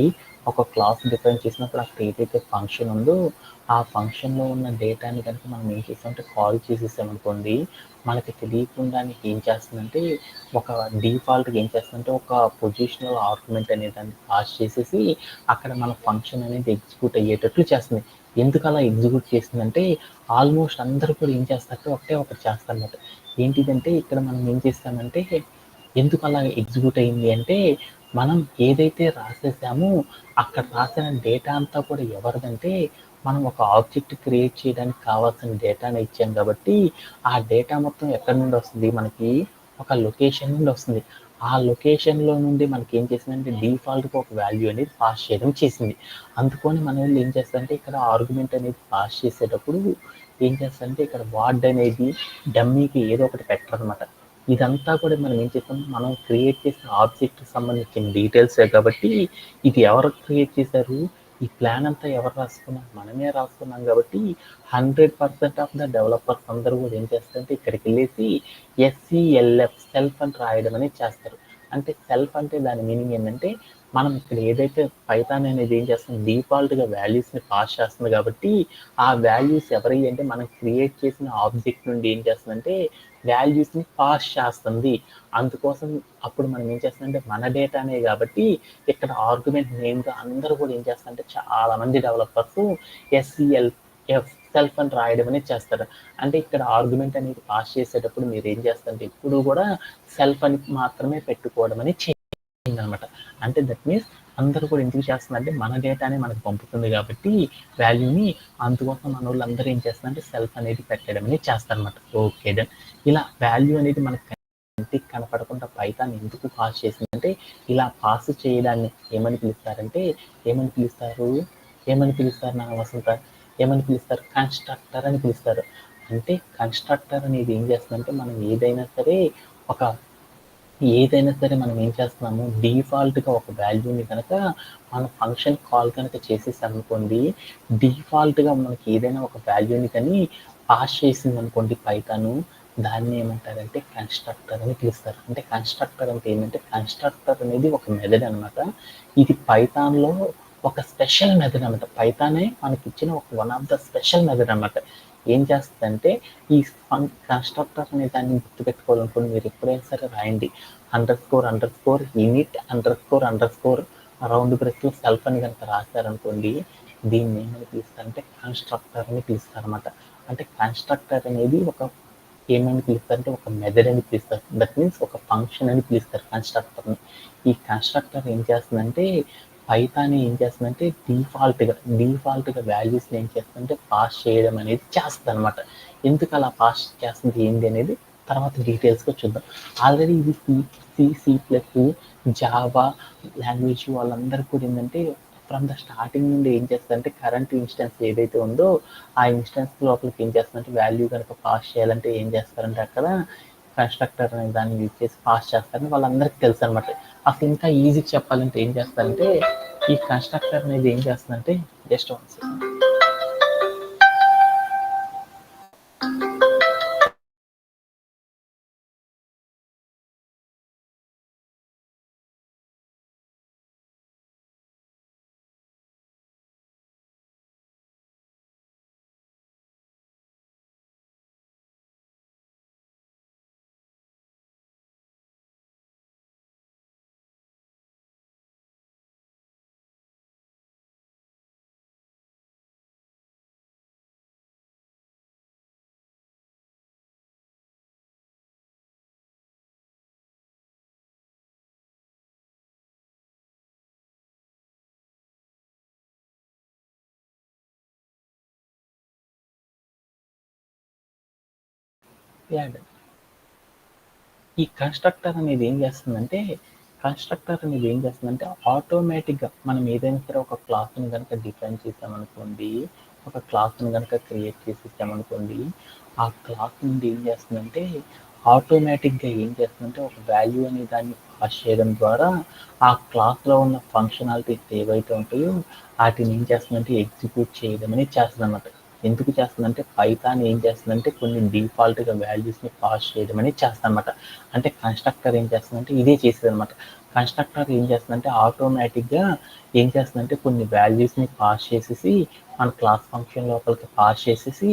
ఒక క్లాస్ డిఫైన్ చేసినప్పుడు అక్కడ ఏదైతే ఫంక్షన్ ఉందో, ఆ ఫంక్షన్‌లో ఉన్న డేటాని కనుక మనం ఏం చేసామంటే కాల్ చేసేసామనుకోండి, మనకి తెలియకుండానే ఏం చేస్తుందంటే ఒక డిఫాల్ట్‌గా ఏం చేస్తుందంటే ఒక పొజిషనల్ ఆర్గ్యుమెంట్ అనే దాన్ని పాస్ చేసేసి అక్కడ మన ఫంక్షన్ అనేది ఎగ్జిక్యూట్ అయ్యేటట్లు చేస్తుంది. ఎందుకలా ఎగ్జిక్యూట్ చేస్తుందంటే ఆల్మోస్ట్ అందరూ కూడా ఏం చేస్తారంటే ఒకటే ఒకటి చేస్తారన్నమాట. ఏంటిదంటే ఇక్కడ మనం ఏం చేస్తామంటే ఎందుకు అలా ఎగ్జిక్యూట్ అయింది అంటే మనం ఏదైతే రాసేసామో అక్కడ రాసిన డేటా అంతా కూడా ఎవరిదంటే మనం ఒక ఆబ్జెక్ట్ క్రియేట్ చేయడానికి కావాల్సిన డేటాని ఇచ్చాం కాబట్టి ఆ డేటా మొత్తం ఎక్కడి నుండి వస్తుంది మనకి ఒక లొకేషన్ నుండి వస్తుంది. ఆ లొకేషన్‌లో నుండి మనకి ఏం చేసిందంటే డిఫాల్ట్‌గా ఒక వాల్యూ అనేది పాస్ చేయడం చేసింది. అందుకని మనోళ్ళు ఏం చేస్తారంటే ఇక్కడ ఆర్గ్యుమెంట్ అనేది పాస్ చేసేటప్పుడు ఏం చేస్తారంటే ఇక్కడ వార్డ్ అనేది డమ్మీకి ఏదో ఒకటి పెట్టరనమాట. ఇదంతా కూడా మనం ఏం చేస్తాం మనం క్రియేట్ చేసిన ఆబ్జెక్ట్‌కి సంబంధించిన డీటెయిల్సే కాబట్టి ఇది ఎవరు క్రియేట్ చేశారు? ఈ ప్లాన్ అంతా ఎవరు రాసుకున్నారు? మనమే రాసుకున్నాం కాబట్టి 100% ఆఫ్ ద డెవలపర్స్ అందరూ కూడా ఏం చేస్తారంటే ఇక్కడికెళ్ళేసి ఎస్‌ఈఎల్‌ఎఫ్ సెల్ఫ్ అని రాయడం అనేది చేస్తారు. అంటే సెల్ఫ్ అంటే దాని మీనింగ్ ఏంటంటే మనం ఇక్కడ ఏదైతే పైథాన్ అనేది ఏం చేస్తుంది డిఫాల్ట్‌గా వాల్యూస్‌ని పాస్ చేస్తుంది కాబట్టి ఆ వాల్యూస్ ఎవరియి అంటే మనం క్రియేట్ చేసిన ఆబ్జెక్ట్ నుండి ఏం చేస్తుందంటే వాల్యూస్‌ని పాస్ చేస్తుంది. అందుకోసం అప్పుడు మనం ఏం చేస్తామంటే మన డేటానే కాబట్టి ఇక్కడ ఆర్గ్యుమెంట్ నేమ్‌గా అందరూ కూడా ఏం చేస్తారంటే చాలా మంది డెవలపర్స్ ఎస్‌ఈఎల్‌ఎఫ్ సెల్ఫ్ అని రాయడం అనేది చేస్తారు. అంటే ఇక్కడ ఆర్గ్యుమెంట్ అనేది పాస్ చేసేటప్పుడు మీరు ఏం చేస్తారంటే ఎప్పుడూ కూడా సెల్ఫ్ అని మాత్రమే పెట్టుకోవడం అనేది చేయండనమాట. అంటే దట్ మీన్స్ అందరూ కూడా ఎందుకు చేస్తున్నారంటే మన డేటానే మనకు పంపుతుంది కాబట్టి వాల్యూని అందుకోసం మనోళ్ళందరూ ఏం చేస్తారంటే సెల్ఫ్ అనేది పెట్టడం అనేది చేస్తారనమాట. Okay done. ఇలా వాల్యూ అనేది మనకు కంటికి కనపడకుండా పైథాన్ ఎందుకు పాస్ చేసిందంటే ఇలా పాస్ చేయడాన్ని ఏమని పిలుస్తారంటే ఏమని పిలుస్తారు? ఏమని పిలుస్తారు నా వసంత? ఏమని పిలుస్తారు? కన్స్ట్రక్టర్ అని పిలుస్తారు. అంటే కన్స్ట్రక్టర్ అనేది ఏం చేస్తుందంటే మనం ఏదైనా సరే మనం ఏం చేస్తున్నాము డిఫాల్ట్‌గా ఒక వాల్యూని కనుక మన ఫంక్షన్ కాల్ కనుక చేసేసామనుకోండి, డిఫాల్ట్‌గా మనకి ఏదైనా ఒక వాల్యూని కానీ పాస్ చేసిందనుకోండి పైథాను, దాన్ని ఏమంటారంటే కన్స్ట్రక్టర్ అని పిలుస్తారు. అంటే కన్స్ట్రక్టర్ అంటే ఏంటంటే కన్స్ట్రక్టర్ అనేది ఒక మెథడ్ అనమాట. ఇది పైథాన్‌లో ఒక స్పెషల్ మెథడ్ అనమాట. పైథానే మనకిచ్చిన ఒక one of the special method అనమాట. ఏం చేస్తదంటే ఈ కన్స్ట్రక్టర్ అనే దాన్ని గుర్తుపెట్టుకోవాలనుకోండి మీరు ఎప్పుడైనా సరే రాయండి. __init___ రౌండ్ బ్రేస్‌లో సెల్ఫ్ అని గనుక రాశారనుకోండి, దీన్ని ఏమని పిలుస్తారంటే కన్స్ట్రక్టర్ అని పిలుస్తారనమాట. అంటే కన్స్ట్రక్టర్ అనేది ఏమని పిలుస్తారంటే ఒక మెథడ్ అని పిలుస్తారు. దట్ మీన్స్ ఒక ఫంక్షన్ అని పిలుస్తారు కన్స్ట్రక్టర్‌ని. ఈ కన్స్ట్రక్టర్ ఏం చేస్తుందంటే పైథాన్ ఏం చేస్తుందంటే డిఫాల్ట్‌గా వాల్యూస్‌ని ఏం చేస్తుందంటే పాస్ చేయడం అనేది చేస్తదనమాట. ఎందుకు అలా పాస్ చేస్తుంది ఏంటి అనేది తర్వాత డీటెయిల్స్‌గా చూద్దాం. ఆల్రెడీ ఇది సి++, జావా లాంగ్వేజ్ వాళ్ళందరూ కూడా ఏంటంటే ఫ్రమ్ ద స్టార్టింగ్ నుండి ఏం చేస్తారంటే కరెంట్ ఇన్స్టెన్స్ ఏదైతే ఉందో ఆ ఇన్స్టెన్స్ లోపలికి ఏం చేస్తారంటే వాల్యూ కనుక పాస్ చేయాలంటే ఏం చేస్తారంటే అక్కడ కన్స్ట్రక్టర్ అనే దాన్ని యూజ్ చేసి పాస్ చేస్తారని వాళ్ళందరికీ తెలుసు అనమాట. అసలు ఇంకా ఈజీగా చెప్పాలంటే ఏం చేస్తారంటే ఈ కన్స్ట్రక్టర్ అనేది ఏం చేస్తుందంటే జస్ట్ వన్ సెకండ్. యాడ్ ఈ కన్స్ట్రక్టర్ అనేది ఏం చేస్తుందంటే ఆటోమేటిక్‌గా మనం ఏదైనా సరే ఒక క్లాస్‌ని గనుక డిఫైన్ చేసామనుకోండి, ఒక క్లాస్‌ని గనుక క్రియేట్ చేసేసామనుకోండి, ఆ క్లాస్ నుండి ఏం చేస్తుందంటే ఆటోమేటిక్‌గా ఏం చేస్తుందంటే ఒక వాల్యూ అనే దాన్ని పాస్ చేయడం ద్వారా ఆ క్లాస్‌లో ఉన్న ఫంక్షనాలిటీస్ ఏవైతే ఉంటాయో ఆటిని ఏం చేస్తుందంటే ఎగ్జిక్యూట్ చేయడం అనేది చేస్తదనమాట. ఎందుకు చేస్తుందంటే పైథాన్ ఏం చేస్తుందంటే కొన్ని డిఫాల్ట్గా వాల్యూస్ని పాస్ చేయడం అనేది చేస్తుందన్నమాట. అంటే కన్స్ట్రక్టర్ ఏం చేస్తుందంటే ఇదే చేసేది అనమాట. కన్స్ట్రక్టర్ ఏం చేస్తుందంటే ఆటోమేటిక్గా ఏం చేస్తుందంటే కొన్ని వాల్యూస్ని పాస్ చేసేసి మన క్లాస్ ఫంక్షన్ లోపలికి పాస్ చేసేసి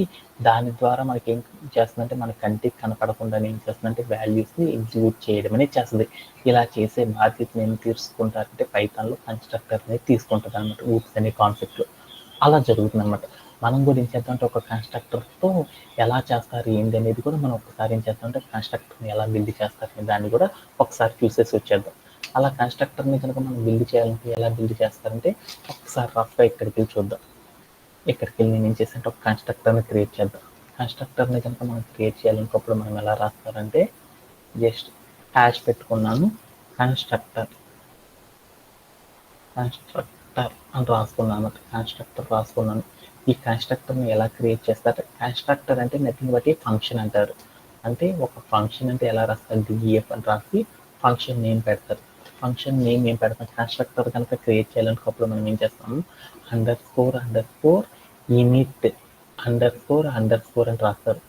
దాని ద్వారా మనకి ఏం చేస్తుందంటే మన కంటికి కనపడకుండా ఏం చేస్తుందంటే వాల్యూస్ని ఎగ్జిక్యూట్ చేయడం అనేది చేస్తుంది. ఇలా చేసే బాధ్యతను ఏం తీసుకుంటారంటే పైథాన్లో కన్స్ట్రక్టర్ అనేది తీసుకుంటుంది అనమాట. ఊప్స్ అనే కాన్సెప్ట్లో అలా జరుగుతుంది అనమాట. మనం కూడా ఏం చేద్దామంటే ఒక కన్స్ట్రక్టర్తో ఎలా చేస్తారు ఏంటి అనేది కూడా మనం ఒకసారి ఏం చేద్దామంటే కన్స్ట్రక్టర్ని ఎలా బిల్డ్ చేస్తారు దాన్ని కూడా ఒకసారి చూసేసి వచ్చేద్దాం. అలా కన్స్ట్రక్టర్ని కనుక మనం బిల్డ్ చేయాలంటే ఎలా బిల్డ్ చేస్తారంటే ఒకసారి రఫ్గా ఇక్కడికి వెళ్ళి చూద్దాం. ఇక్కడికి వెళ్ళి నేను ఏం చేసానంటే ఒక కన్స్ట్రక్టర్ని క్రియేట్ చేద్దాం. కన్స్ట్రక్టర్ని కనుక మనం క్రియేట్ చేయాలనుకున్నప్పుడు మనం ఎలా రాస్తారంటే జస్ట్ హ్యాష్ పెట్టుకున్నాను కన్స్ట్రక్టర్ అని రాసుకున్నాను. కన్స్ట్రక్టర్ రాసుకున్నాను. ఈ కన్స్ట్రక్టర్ని ఎలా క్రియేట్ చేస్తారు? కన్స్ట్రక్టర్ అంటే నథింగ్ బట్ ఫంక్షన్ అంటారు. అంటే ఒక ఫంక్షన్ అంటే ఎలా రాస్తారు? డిఎఫ్ అని రాసి ఫంక్షన్ నేమ్ పెడతారు. ఫంక్షన్ నేమ్ ఏం పెడతాం? కన్స్ట్రక్టర్ కనుక క్రియేట్ చేయాలనుకున్నప్పుడు మనం ఏం చేస్తాము? __init __ అని రాస్తారు.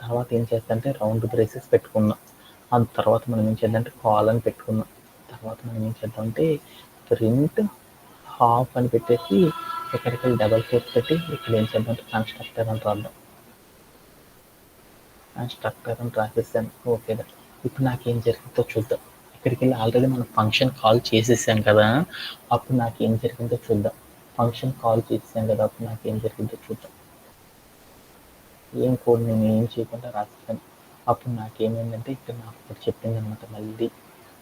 తర్వాత ఏం చేస్తారంటే రౌండ్ బ్రేసెస్ పెట్టుకున్నాం. ఆ తర్వాత మనం ఏం చేద్దామంటే కాలన్ పెట్టుకున్నాం. తర్వాత మనం ఏం చేద్దామంటే ప్రింట్ హాఫ్ అని పెట్టేసి ఇక్కడికి డబల్ కోట్ పెట్టి ఇక్కడ ఏం చేద్దామంటే కన్స్ట్రక్టర్ అని రాద్దాం. కన్స్ట్రక్టర్ అని రాసేసాను. ఓకే, ఇప్పుడు నాకేం జరిగిందో చూద్దాం. ఇక్కడికి వెళ్ళి ఆల్రెడీ మనం ఫంక్షన్ కాల్ చేసేసాం కదా, అప్పుడు నాకేం జరిగిందో చూద్దాం. ఫంక్షన్ కాల్ చేసాం కదా, అప్పుడు నాకేం జరిగిందో చూద్దాం. ఏం కోడ్ నేను ఏం చేయకుండా రాసేసాను. అప్పుడు నాకేమైందంటే ఇక్కడ నాకు ఇప్పుడు చెప్పింది అనమాట. మళ్ళీ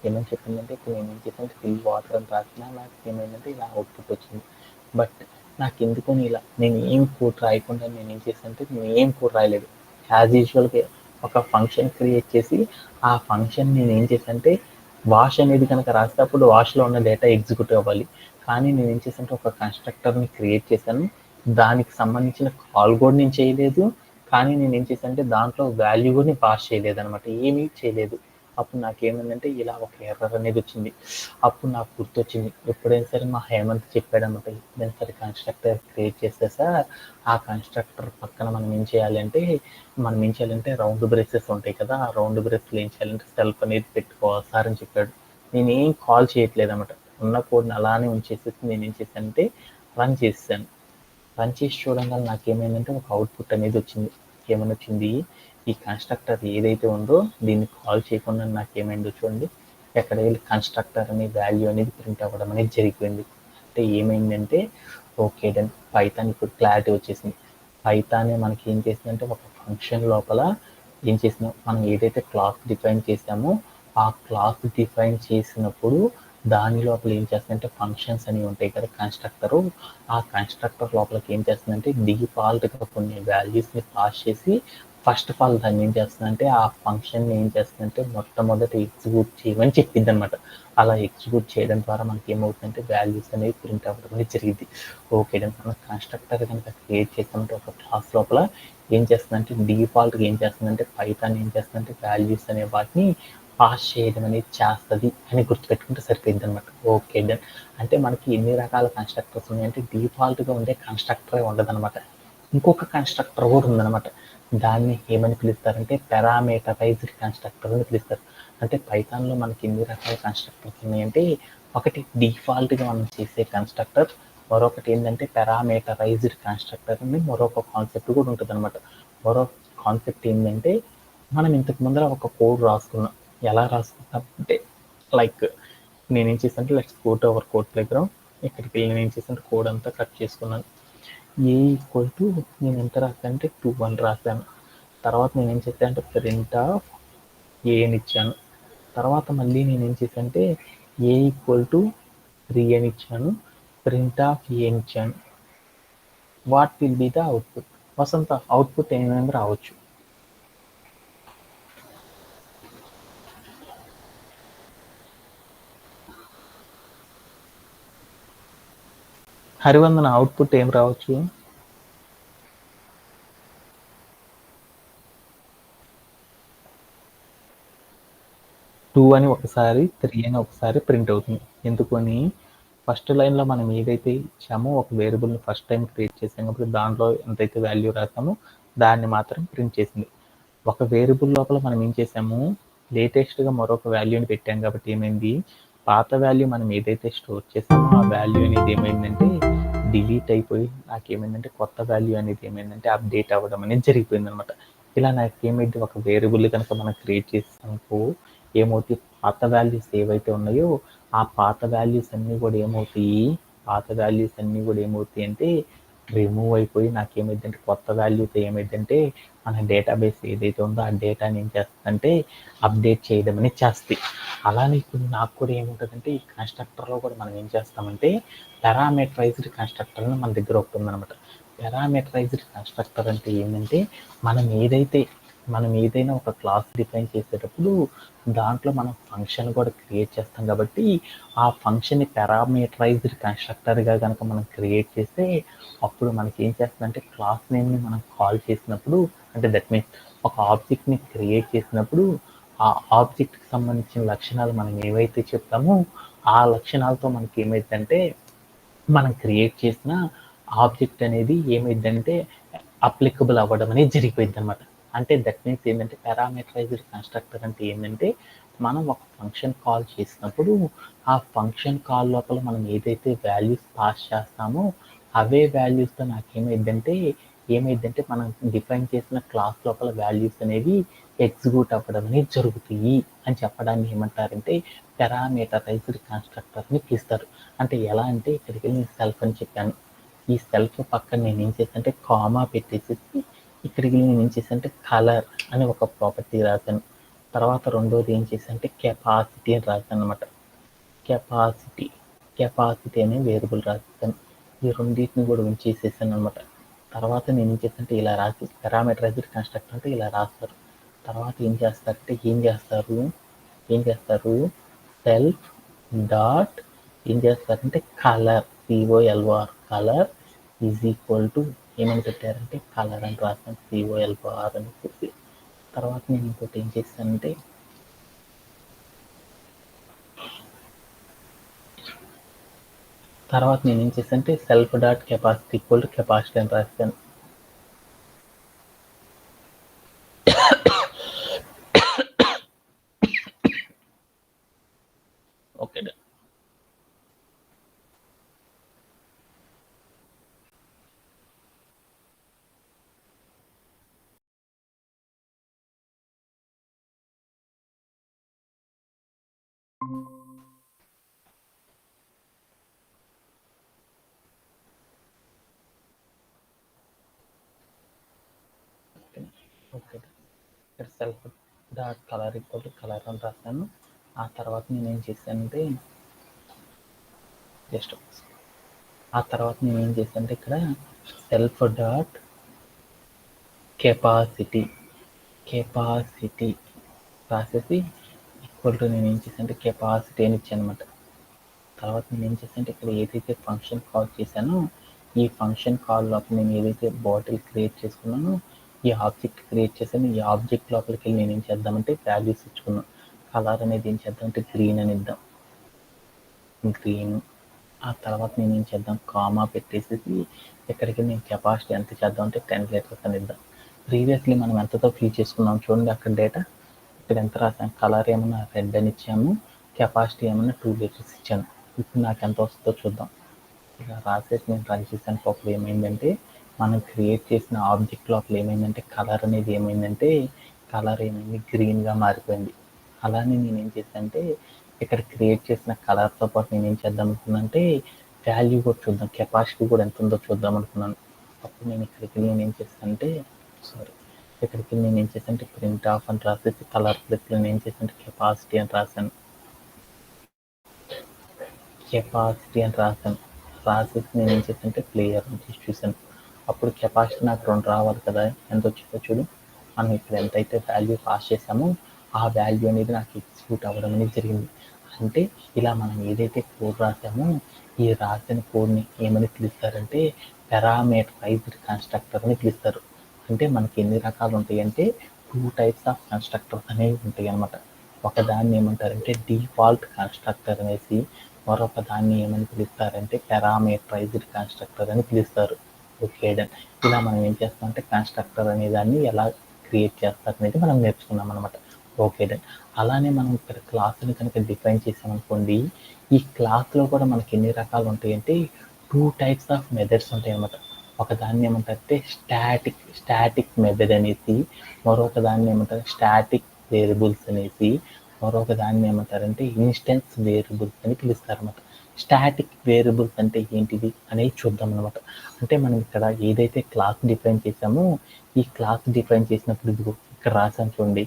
ఏమని చెప్పిందంటే ఇప్పుడు నేను ఏం చేసాను ఫిల్ వాటర్ అని రాసినా నాకు ఏమైందంటే ఇలా అవుట్పుట్ వచ్చింది. బట్ నాకు ఎందుకని ఇలా నేను ఏం కోడ్ రాయకుండా నేను ఏం చేశానంటే నేను ఏం కోడ్ రాయలేదు. యాజ్ యూజువల్గా ఒక ఫంక్షన్ క్రియేట్ చేసి ఆ ఫంక్షన్ నేను ఏం చేశానంటే వాష్ అనేది కనుక రాస్తే అప్పుడు వాష్లో ఉన్న డేటా ఎగ్జిక్యూట్ అవ్వాలి. కానీ నేను ఏం చేశానంటే ఒక కన్స్ట్రక్టర్ని క్రియేట్ చేశాను. దానికి సంబంధించిన కాల్ కూడా నేను చేయలేదు. కానీ నేను ఏం చేశానంటే దాంట్లో వాల్యూ కూడా నేను పాస్ చేయలేదు అనమాట. ఏమీ చేయలేదు. అప్పుడు నాకేమైందంటే ఇలా ఒక ఎర్రర్ అనేది వచ్చింది. అప్పుడు నాకు గుర్తొచ్చింది, ఎప్పుడైనా సరే మా హేమంత్ చెప్పాడనమాట, ఎప్పుడైనా సరే కన్స్ట్రక్టర్ క్రియేట్ చేస్తే సార్ ఆ కన్స్ట్రక్టర్ పక్కన మనం ఏం చేయాలంటే రౌండ్ బ్రేసెస్ ఉంటాయి కదా, ఆ రౌండ్ బ్రేస్లు ఏం చేయాలంటే సెల్ఫ్ అనేది పెట్టుకోవాలి సార్ అని చెప్పాడు. నేనేం కాల్ చేయట్లేదు అనమాట. ఉన్న కోడ్ని అలానే ఉంచేసేసి నేను ఏం చేశానంటే రన్ చేసేసాను. రన్ చేసి చూడంగా నాకేమైందంటే ఒక అవుట్పుట్ అనేది వచ్చింది. ఏమని వచ్చింది? ఈ కన్స్ట్రక్టర్ ఏదైతే ఉందో దీన్ని కాల్ చేయకుండా నాకేమైందో చూడండి. ఎక్కడ వెళ్ళి కన్స్ట్రక్టర్ అనే వాల్యూ అనేది ప్రింట్ అవ్వడం అనేది జరిగిపోయింది. అంటే ఏమైందంటే ఓకే డన్, పైథాన్ ఇప్పుడు క్లారిటీ వచ్చేసింది. పైథానే మనకి ఏం చేసిందంటే ఒక ఫంక్షన్ లోపల ఏం చేసినాం, మనం ఏదైతే క్లాస్ డిఫైన్ చేసామో ఆ క్లాస్ డిఫైన్ చేసినప్పుడు దాని లోపల ఏం చేస్తుందంటే ఫంక్షన్స్ అని ఉంటాయి కదా కన్స్ట్రక్టరు, ఆ కన్స్ట్రక్టర్ లోపలికి ఏం చేస్తుందంటే డిఫాల్ట్గా కొన్ని వాల్యూస్ని పాస్ చేసి ఫస్ట్ ఆఫ్ ఆల్ దాన్ని ఏం చేస్తుందంటే ఆ ఫంక్షన్ని ఏం చేస్తుందంటే మొట్టమొదట ఎగ్జిక్యూట్ చేయమని చెప్పింది అనమాట. అలా ఎగ్జిక్యూట్ చేయడం ద్వారా మనకి ఏమవుతుందంటే వాల్యూస్ అనేవి ప్రింట్ అవ్వడం అనేది జరిగింది. ఓకే, మనం కన్స్ట్రక్టర్ కనుక క్రియేట్ చేసామంటే ఒక క్లాస్ లోపల ఏం చేస్తుందంటే డిఫాల్ట్గా ఏం చేస్తుందంటే పైథాన్ ఏం చేస్తుందంటే వాల్యూస్ అనే వాటిని పాస్ చేయడం అనేది చేస్తుంది అని గుర్తుపెట్టుకుంటే సరిపోయింది అనమాట. Okay done. అంటే మనకి ఎన్ని రకాల కన్స్ట్రక్టర్స్ ఉన్నాయంటే డిఫాల్ట్గా ఉండే కన్స్ట్రక్టరే ఉండదన్నమాట. ఇంకొక కన్స్ట్రక్టర్ కూడా ఉందన్నమాట. దాన్ని ఏమని పిలుస్తారంటే పారామీటరైజ్డ్ కన్స్ట్రక్టర్ అని పిలుస్తారు. అంటే పైథాన్లో మనకి ఎన్ని రకాల కన్స్ట్రక్టర్స్ ఉన్నాయంటే ఒకటి డిఫాల్ట్గా మనం చేసే కన్స్ట్రక్టర్, మరొకటి ఏంటంటే పారామీటరైజ్డ్ కన్స్ట్రక్టర్ అని మరొక కాన్సెప్ట్ కూడా ఉంటుంది అనమాట. మరో కాన్సెప్ట్ ఏంటంటే మనం ఇంతకు ముందర ఒక కోడ్ రాసుకున్నాం. ఎలా రాసుకున్నాం అంటే లైక్ నేనేం చేశానంటే let's go to our code playground. ఇక్కడికి వెళ్ళి నేను ఏం చేశానంటే కోడ్ అంతా కట్ చేసుకున్నాను. ఏ ఈక్వల్ టు నేను ఎంత రాశానంటే 2 అని రాశాను. తర్వాత నేను ఏం చేశానంటే ప్రింట్ ఆఫ్ ఏ అని ఇచ్చాను. తర్వాత మళ్ళీ నేను ఏం చేశానంటే ఏ ఈక్వల్ టు 3 అని ఇచ్చాను. ప్రింట్ ఆఫ్ ఏ అని ఇచ్చాను. What will be the output? Vasantha output ఏమైనా రావచ్చు. హరివందన అవుట్పుట్ ఏం రావచ్చు? 2 అని ఒకసారి 3 అని ఒకసారి ప్రింట్ అవుతుంది. ఎందుకని ఫస్ట్ లైన్లో మనం ఏదైతే ఇచ్చామో ఒక వేరియబుల్ని ఫస్ట్ టైం క్రియేట్ చేసాం కాబట్టి దాంట్లో ఎంతైతే వాల్యూ రాసామో దాన్ని మాత్రం ప్రింట్ చేసింది. ఒక వేరియబుల్ లోపల మనం ఏం చేసాము, లేటెస్ట్గా మరొక వాల్యూని పెట్టాం కాబట్టి ఏమైంది, పాత వాల్యూ మనం ఏదైతే స్టోర్ చేసామో ఆ వాల్యూ అనేది ఏమైందంటే డిలీట్ అయిపోయి నాకేమైందంటే కొత్త వాల్యూ అనేది ఏమైందంటే అప్డేట్ అవ్వడం అనేది జరిగిపోయింది అనమాట. ఇలా నాకేమైంది, ఒక వేరియబుల్ కనుక మనం క్రియేట్ చేసామనుకో ఏమవుతాయి, పాత వాల్యూస్ ఏవైతే ఉన్నాయో ఆ పాత వాల్యూస్ అన్నీ కూడా ఏమవుతాయి అంటే రిమూవ్ అయిపోయి నాకేమైందంటే కొత్త వాల్యూతో ఏమైందంటే మన డేటాబేస్ ఏదైతే ఉందో ఆ డేటాని ఏం చేస్తుందంటే అప్డేట్ చేయడం అనేది చేస్తాయి. అలానే ఇప్పుడు నాకు కూడా ఏముంటుందంటే ఈ కన్స్ట్రక్టర్లో కూడా మనం ఏం చేస్తామంటే పారామీటరైజ్డ్ కన్స్ట్రక్టర్ మన దగ్గర ఒకటి ఉందన్నమాట. పారామీటరైజ్డ్ కన్స్ట్రక్టర్ అంటే ఏంటంటే మనం ఏదైనా ఒక క్లాస్ డిఫైన్ చేసేటప్పుడు దాంట్లో మనం ఫంక్షన్ కూడా క్రియేట్ చేస్తాం కాబట్టి ఆ ఫంక్షన్ని పారామీటరైజ్డ్ కన్స్ట్రక్టర్గా కనుక మనం క్రియేట్ చేస్తే అప్పుడు మనకి ఏం చేస్తుందంటే క్లాస్ నేమ్ని మనం కాల్ చేసినప్పుడు, అంటే దట్ మీన్స్ ఒక ఆబ్జెక్ట్ని క్రియేట్ చేసినప్పుడు ఆ ఆబ్జెక్ట్కి సంబంధించిన లక్షణాలు మనం ఏవైతే చెప్తామో ఆ లక్షణాలతో మనకి ఏమైందంటే మనం క్రియేట్ చేసిన ఆబ్జెక్ట్ అనేది ఏమైందంటే అప్లికబుల్ అవ్వడం అనేది జరిగిపోయింది అనమాట. అంటే దట్ మీన్స్ ఏంటంటే పారామీటరైజ్డ్ కన్స్ట్రక్టర్ అంటే ఏంటంటే మనం ఒక ఫంక్షన్ కాల్ చేసినప్పుడు ఆ ఫంక్షన్ కాల్ లోపల మనం ఏదైతే వాల్యూస్ పాస్ చేస్తామో అవే వాల్యూస్తో ఏమైందంటే మనం డిఫైన్ చేసిన క్లాస్ లోపల వాల్యూస్ అనేవి ఎగ్జిక్యూట్ అవ్వడం అనేది జరుగుతాయి అని చెప్పడాన్ని ఏమంటారంటే పారామీటరైజ్డ్ కన్స్ట్రక్టర్ని పిలుస్తారు. అంటే ఎలా అంటే ఇక్కడికి నేను సెల్ఫ్ అని చెప్పాను, ఈ సెల్ఫ్ పక్కన నేను ఏం చేశానంటే కామా పెట్టేసేసి ఇక్కడికి నేను ఏం చేశానంటే కలర్ అని ఒక ప్రాపర్టీ రాశాను. తర్వాత రెండోది ఏం చేశానంటే కెపాసిటీ అని రాశాను అనమాట. కెపాసిటీ అనే వేరియబుల్ రాశాను. ఈ రెండింటిని కూడా ఉంచేసేసాను అనమాట. తర్వాత నేను ఏం చేశానంటే ఇలా రాసి పారామీటరైజ్డ్ కన్స్ట్రక్టర్ అంటే ఇలా రాస్తారు. తర్వాత ఏం చేస్తారు సెల్ఫ్ డాట్ ఏం చేస్తారంటే colour COLR colour is equal to ఏమని పెట్టారంటే కలర్ అని రాస్తాను COLR అని చెప్పి. తర్వాత నేను ఇంకోటి ఏం చేస్తానంటే self dot capacity equal to capacity అని రాస్తాను. Okay done. ఓకే ఇక్కడ self dot colour equal to colour అని రాస్తాను. ఆ తర్వాత నేను ఏం చేశానంటే ఇక్కడ సెల్ఫ్ డాట్ కెపాసిటీ రాసేసి ఈక్వల్ టు నేను ఏం చేశానంటే కెపాసిటీ అని ఇచ్చాను అనమాట. తర్వాత నేను ఏం చేశానంటే ఇక్కడ ఏదైతే ఫంక్షన్ కాల్ చేశానో ఈ ఫంక్షన్ కాల్ లోపల నేను ఏదైతే బాటిల్ క్రియేట్ చేసుకున్నానో ఈ ఆబ్జెక్ట్ క్రియేట్ చేశాను. ఈ ఆబ్జెక్ట్ లోపలికి వెళ్ళి నేను ఏం చేద్దామంటే వాల్యూస్ ఇచ్చుకున్నాను. కలర్ అనేది ఏం చేద్దామంటే గ్రీన్ అని ఇద్దాం, గ్రీన్. ఆ తర్వాత నేను ఏం చేద్దాం కామా పెట్టేసేసి ఇక్కడికి నేను కెపాసిటీ ఎంత చేద్దాం అంటే 10 లీటర్స్ అని ఇద్దాం. ప్రీవియస్లీ మనం ఎంతతో ఫిల్ చేసుకున్నాం చూడండి అక్కడ డేటా. ఇక్కడ ఎంత రాసాం, కలర్ ఏమన్నా రెడ్ అని ఇచ్చాము, కెపాసిటీ ఏమన్నా 2 లీటర్స్ ఇచ్చాను. ఇప్పుడు నాకు ఎంత వస్తుందో చూద్దాం. ఇలా రాసేసి నేను రన్ చేశాను. అప్పుడు ఏమైందంటే మనం క్రియేట్ చేసిన ఆబ్జెక్ట్ లోపల ఏమైందంటే కలర్ ఏమైంది గ్రీన్గా మారిపోయింది. అలానే నేను ఏం చేశానంటే ఇక్కడ క్రియేట్ చేసిన కలర్తో పాటు నేను ఏం చేద్దాం అనుకున్నానంటే వాల్యూ కూడా చూద్దాం, కెపాసిటీ కూడా ఎంత ఉందో చూద్దాం అనుకున్నాను. అప్పుడు నేను ఇక్కడికి నేను ఏం చేశానంటే ప్రింట్ ఆఫ్ అని రాసేసి కలర్ ప్లస్లో నేను ఏం చేశానంటే కెపాసిటీ అని రాసేసి నేను ఏం చేశానంటే ప్లేయర్ నుంచి చూశాను. అప్పుడు కెపాసిటీ నాకు 2 రావాలి కదా, ఎంత వచ్చిందో చూడు. మనం ఇప్పుడు ఎంతైతే వాల్యూ పాస్ చేసామో ఆ వాల్యూ అనేది నాకు ఎగ్జిక్యూట్ అవ్వడం అనేది జరిగింది. అంటే ఇలా మనం ఏదైతే కోడ్ రాసామో ఈ రాసిన కోడ్ని ఏమని పిలుస్తారంటే పారామీటరైజ్డ్ కన్స్ట్రక్టర్ అని పిలుస్తారు. అంటే మనకి ఎన్ని రకాలు ఉంటాయి అంటే 2 టైప్స్ ఆఫ్ కన్స్ట్రక్టర్స్ అనేవి ఉంటాయి అన్నమాట. ఒకదాన్ని ఏమంటారంటే డిఫాల్ట్ కన్స్ట్రక్టర్ అనేసి, మరొక దాన్ని ఏమని పిలుస్తారంటే పారామీటరైజ్డ్ కన్స్ట్రక్టర్ అని పిలుస్తారు. Okay done. ఇలా మనం ఏం చేస్తామంటే కన్స్ట్రక్టర్ అనే దాన్ని ఎలా క్రియేట్ చేస్తారు అనేది మనం నేర్చుకున్నాం అనమాట. Okay done. అలానే మనం ఇక్కడ క్లాస్ని కనుక డిఫైన్ చేసామనుకోండి, ఈ క్లాస్లో కూడా మనకి ఎన్ని రకాలు ఉంటాయంటే 2 టైప్స్ ఆఫ్ మెథడ్స్ ఉంటాయి అనమాట. ఒక దాన్ని ఏమంటారంటే స్టాటిక్ మెథడ్ అనేసి, మరొక దాన్ని ఏమంటారు స్టాటిక్ వేరియబుల్స్ అనేసి, మరొక దాన్ని ఏమంటారంటే ఇన్స్టెన్స్ వేరియబుల్స్ అని పిలుస్తారు అనమాట. స్టాటిక్ వేరియబుల్స్ అంటే ఏంటిది అనేది చూద్దాం అనమాట. అంటే మనం ఇక్కడ ఏదైతే క్లాస్ డిఫైన్ చేసామో, ఈ క్లాస్ డిఫైన్ చేసినప్పుడు ఇదిగో ఇక్కడ రాసాను చూడండి.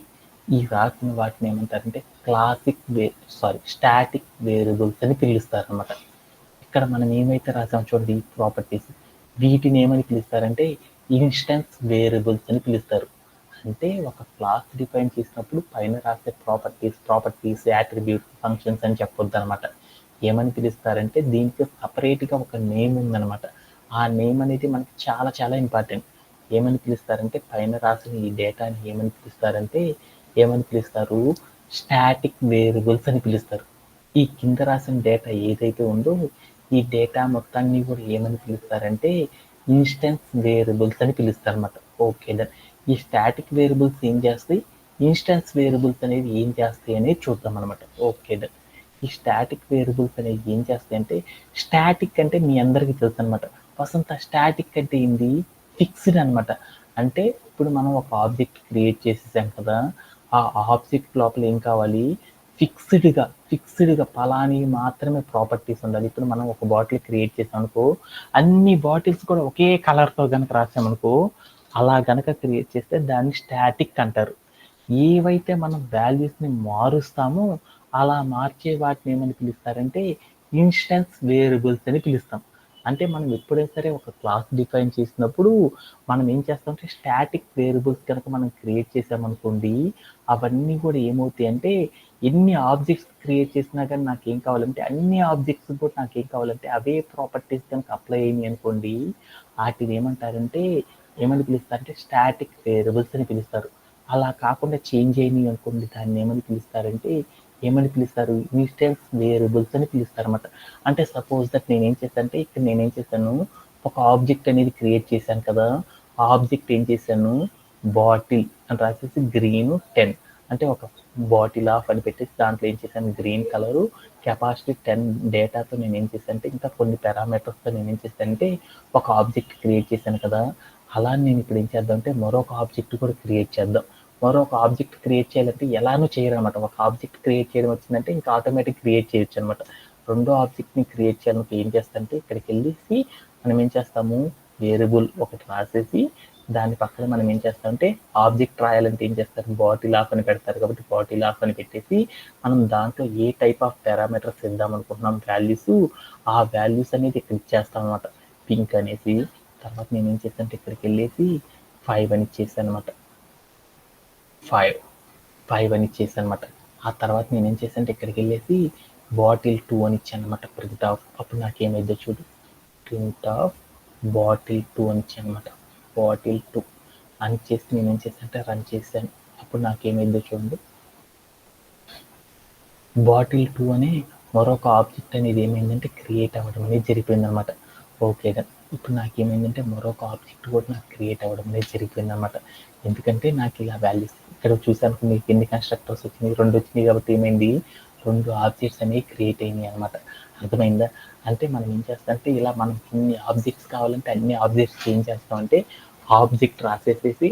ఈ రాసిన వాటిని ఏమంటారంటే స్టాటిక్ వేరియబుల్స్ అని పిలుస్తారు అనమాట. ఇక్కడ మనం ఏమైతే రాసాం చూడండి ప్రాపర్టీస్, వీటిని ఏమని పిలుస్తారంటే ఇన్స్టెన్స్ వేరియబుల్స్ అని పిలుస్తారు. అంటే ఒక క్లాస్ డిఫైన్ చేసినప్పుడు పైన రాసే ప్రాపర్టీస్ యాట్రిబ్యూట్స్ ఫంక్షన్స్ అని చెప్పొద్దు అనమాట. ఏమని పిలుస్తారంటే దీనికి సపరేట్గా ఒక నేమ్ ఉందనమాట. ఆ నేమ్ అనేది మనకి చాలా చాలా ఇంపార్టెంట్. ఏమని పిలుస్తారంటే పైన రాసిన ఈ డేటాని ఏమని పిలుస్తారు స్టాటిక్ వేరియబుల్స్ అని పిలుస్తారు. ఈ కింద రాసిన డేటా ఏదైతే ఉందో ఈ డేటా మొత్తాన్ని కూడా ఏమని పిలుస్తారంటే ఇన్స్టెన్స్ వేరియబుల్స్ అని పిలుస్తారు అనమాట. Okay done. ఈ స్టాటిక్ వేరియబుల్స్ ఏం చేస్తాయి, ఇన్స్టెన్స్ వేరియబుల్స్ అనేవి ఏం చేస్తాయి అనేది చూద్దాం అనమాట. Okay done. ఈ స్టాటిక్ వేరియబుల్స్ అనేవి ఏం చేస్తాయి అంటే, స్టాటిక్ అంటే మీ అందరికీ తెలుసు అనమాట. వసంత స్టాటిక్ అంటే ఏంది, ఫిక్స్డ్ అనమాట. అంటే ఇప్పుడు మనం ఒక ఆబ్జెక్ట్ క్రియేట్ చేసేసాం కదా, ఆ ఆబ్జెక్ట్ లోపల ఏం కావాలి, ఫిక్స్డ్గా పలాని మాత్రమే ప్రాపర్టీస్ ఉండాలి. ఇప్పుడు మనం ఒక బాటిల్ క్రియేట్ చేసాం అనుకో, అన్ని బాటిల్స్ కూడా ఒకే కలర్తో కనుక రాసామనుకో, అలా కనుక క్రియేట్ చేస్తే దాన్ని స్టాటిక్ అంటారు. ఏవైతే మనం వాల్యూస్ని మారుస్తామో అలా మార్చే వాటిని ఏమని పిలుస్తారంటే ఇన్స్టెన్స్ వేరియబుల్స్ అని పిలుస్తాం. అంటే మనం ఎప్పుడైనా సరే ఒక క్లాస్ డిఫైన్ చేసినప్పుడు మనం ఏం చేస్తామంటే స్టాటిక్ వేరియబుల్స్ కనుక మనం క్రియేట్ చేసామనుకోండి, అవన్నీ కూడా ఏమవుతాయి అంటే ఎన్ని ఆబ్జెక్ట్స్ క్రియేట్ చేసినా కానీ నాకేం కావాలంటే అన్ని ఆబ్జెక్ట్స్ కూడా నాకేం కావాలంటే అవే ప్రాపర్టీస్ కనుక అప్లై అయినాయి అనుకోండి, వాటిని ఏమని పిలుస్తారంటే స్టాటిక్ వేరియబుల్స్ అని పిలుస్తారు. అలా కాకుండా చేంజ్ అయినాయి అనుకోండి, దాన్ని ఏమని పిలుస్తారు ఇన్స్టెన్స్ వేరియబుల్స్ అని పిలుస్తారు అనమాట. అంటే సపోజ్ దట్ ఇక్కడ నేనేం చేశాను, ఒక ఆబ్జెక్ట్ అనేది క్రియేట్ చేశాను కదా, ఆ ఆబ్జెక్ట్ ఏం చేశాను, బాటిల్ అని రాసేసి గ్రీన్ 10 అంటే ఒక బాటిల్ ఆఫ్ అని పెట్టేసి దాంట్లో ఏం చేశాను గ్రీన్ కలరు, కెపాసిటీ 10 డేటాతో నేను ఏం చేశానంటే ఇంకా కొన్ని పారామీటర్స్తో నేను ఏం చేశానంటే ఒక ఆబ్జెక్ట్ క్రియేట్ చేశాను కదా. అలా నేను ఇప్పుడు ఏం చేద్దాం అంటే మరొక ఆబ్జెక్ట్ కూడా క్రియేట్ చేద్దాం. మరొక ఆబ్జెక్ట్ క్రియేట్ చేయాలంటే ఎలానో చేయరనమాట. ఒక ఆబ్జెక్ట్ క్రియేట్ చేయడం వచ్చిందంటే ఇంకా ఆటోమేటిక్ క్రియేట్ చేయొచ్చు అనమాట. రెండో ఆబ్జెక్ట్ని క్రియేట్ చేయాలంటే ఏం చేస్తానంటే ఇక్కడికి వెళ్ళేసి మనం ఏం చేస్తాము, వేరియబుల్ ఒకటి రాసేసి దాని పక్కన మనం ఏం చేస్తామంటే ఆబ్జెక్ట్ రాయాలంటే ఏం చేస్తారు, బాటిల్ ఆఫ్ అని పెడతారు కాబట్టి బాటిల్ ఆఫ్ అని పెట్టేసి మనం దాంట్లో ఏ టైప్ ఆఫ్ పారామీటర్స్ ఇద్దాం అనుకుంటున్నాం వాల్యూస్, ఆ వాల్యూస్ అనేది ఇక్కడ ఇచ్చేస్తాం అనమాట. పింక్ అనేసి తర్వాత నేను ఏం చేస్తానంటే ఇక్కడికి వెళ్ళేసి 5 అని ఇచ్చేసాను అనమాట. 5 అని ఇచ్చేసాను అనమాట. ఆ తర్వాత నేను ఏం చేశానంటే ఇక్కడికి వెళ్ళేసి బాటిల్ 2 అని ఇచ్చాను అనమాట ప్రింట్ ఆఫ్. అప్పుడు నాకేమైందో చూడు, ప్రింట్ ఆఫ్ బాటిల్ 2 అని ఇచ్చాను అనమాట. బాటిల్ 2 అని చేసి నేను ఏం చేశానంటే రన్ చేశాను. అప్పుడు నాకేమైందో చూడండి, బాటిల్ 2 అనే మరొక ఆబ్జెక్ట్ అనేది ఏమైందంటే క్రియేట్ అవ్వడం అనేది జరిగిపోయిందనమాట. Okay done. ఇప్పుడు నాకేమైందంటే మరొక ఆబ్జెక్ట్ కూడా నాకు క్రియేట్ అవ్వడం అనేది జరిగిపోయిందనమాట. ఎందుకంటే నాకు ఇలా వాల్యూస్ ఇక్కడ చూసాను మీకు ఎన్ని కన్స్ట్రక్టర్స్ వచ్చినాయి, 2 వచ్చినాయి కాబట్టి ఏమైంది 2 ఆబ్జెక్ట్స్ అనేవి క్రియేట్ అయినాయి అనమాట. అర్థమైందా? అంటే మనం ఏం చేస్తామంటే ఇలా మనం ఎన్ని ఆబ్జెక్ట్స్ కావాలంటే అన్ని ఆబ్జెక్ట్స్ ఏం చేస్తామంటే ఆబ్జెక్ట్ రాసేసేసి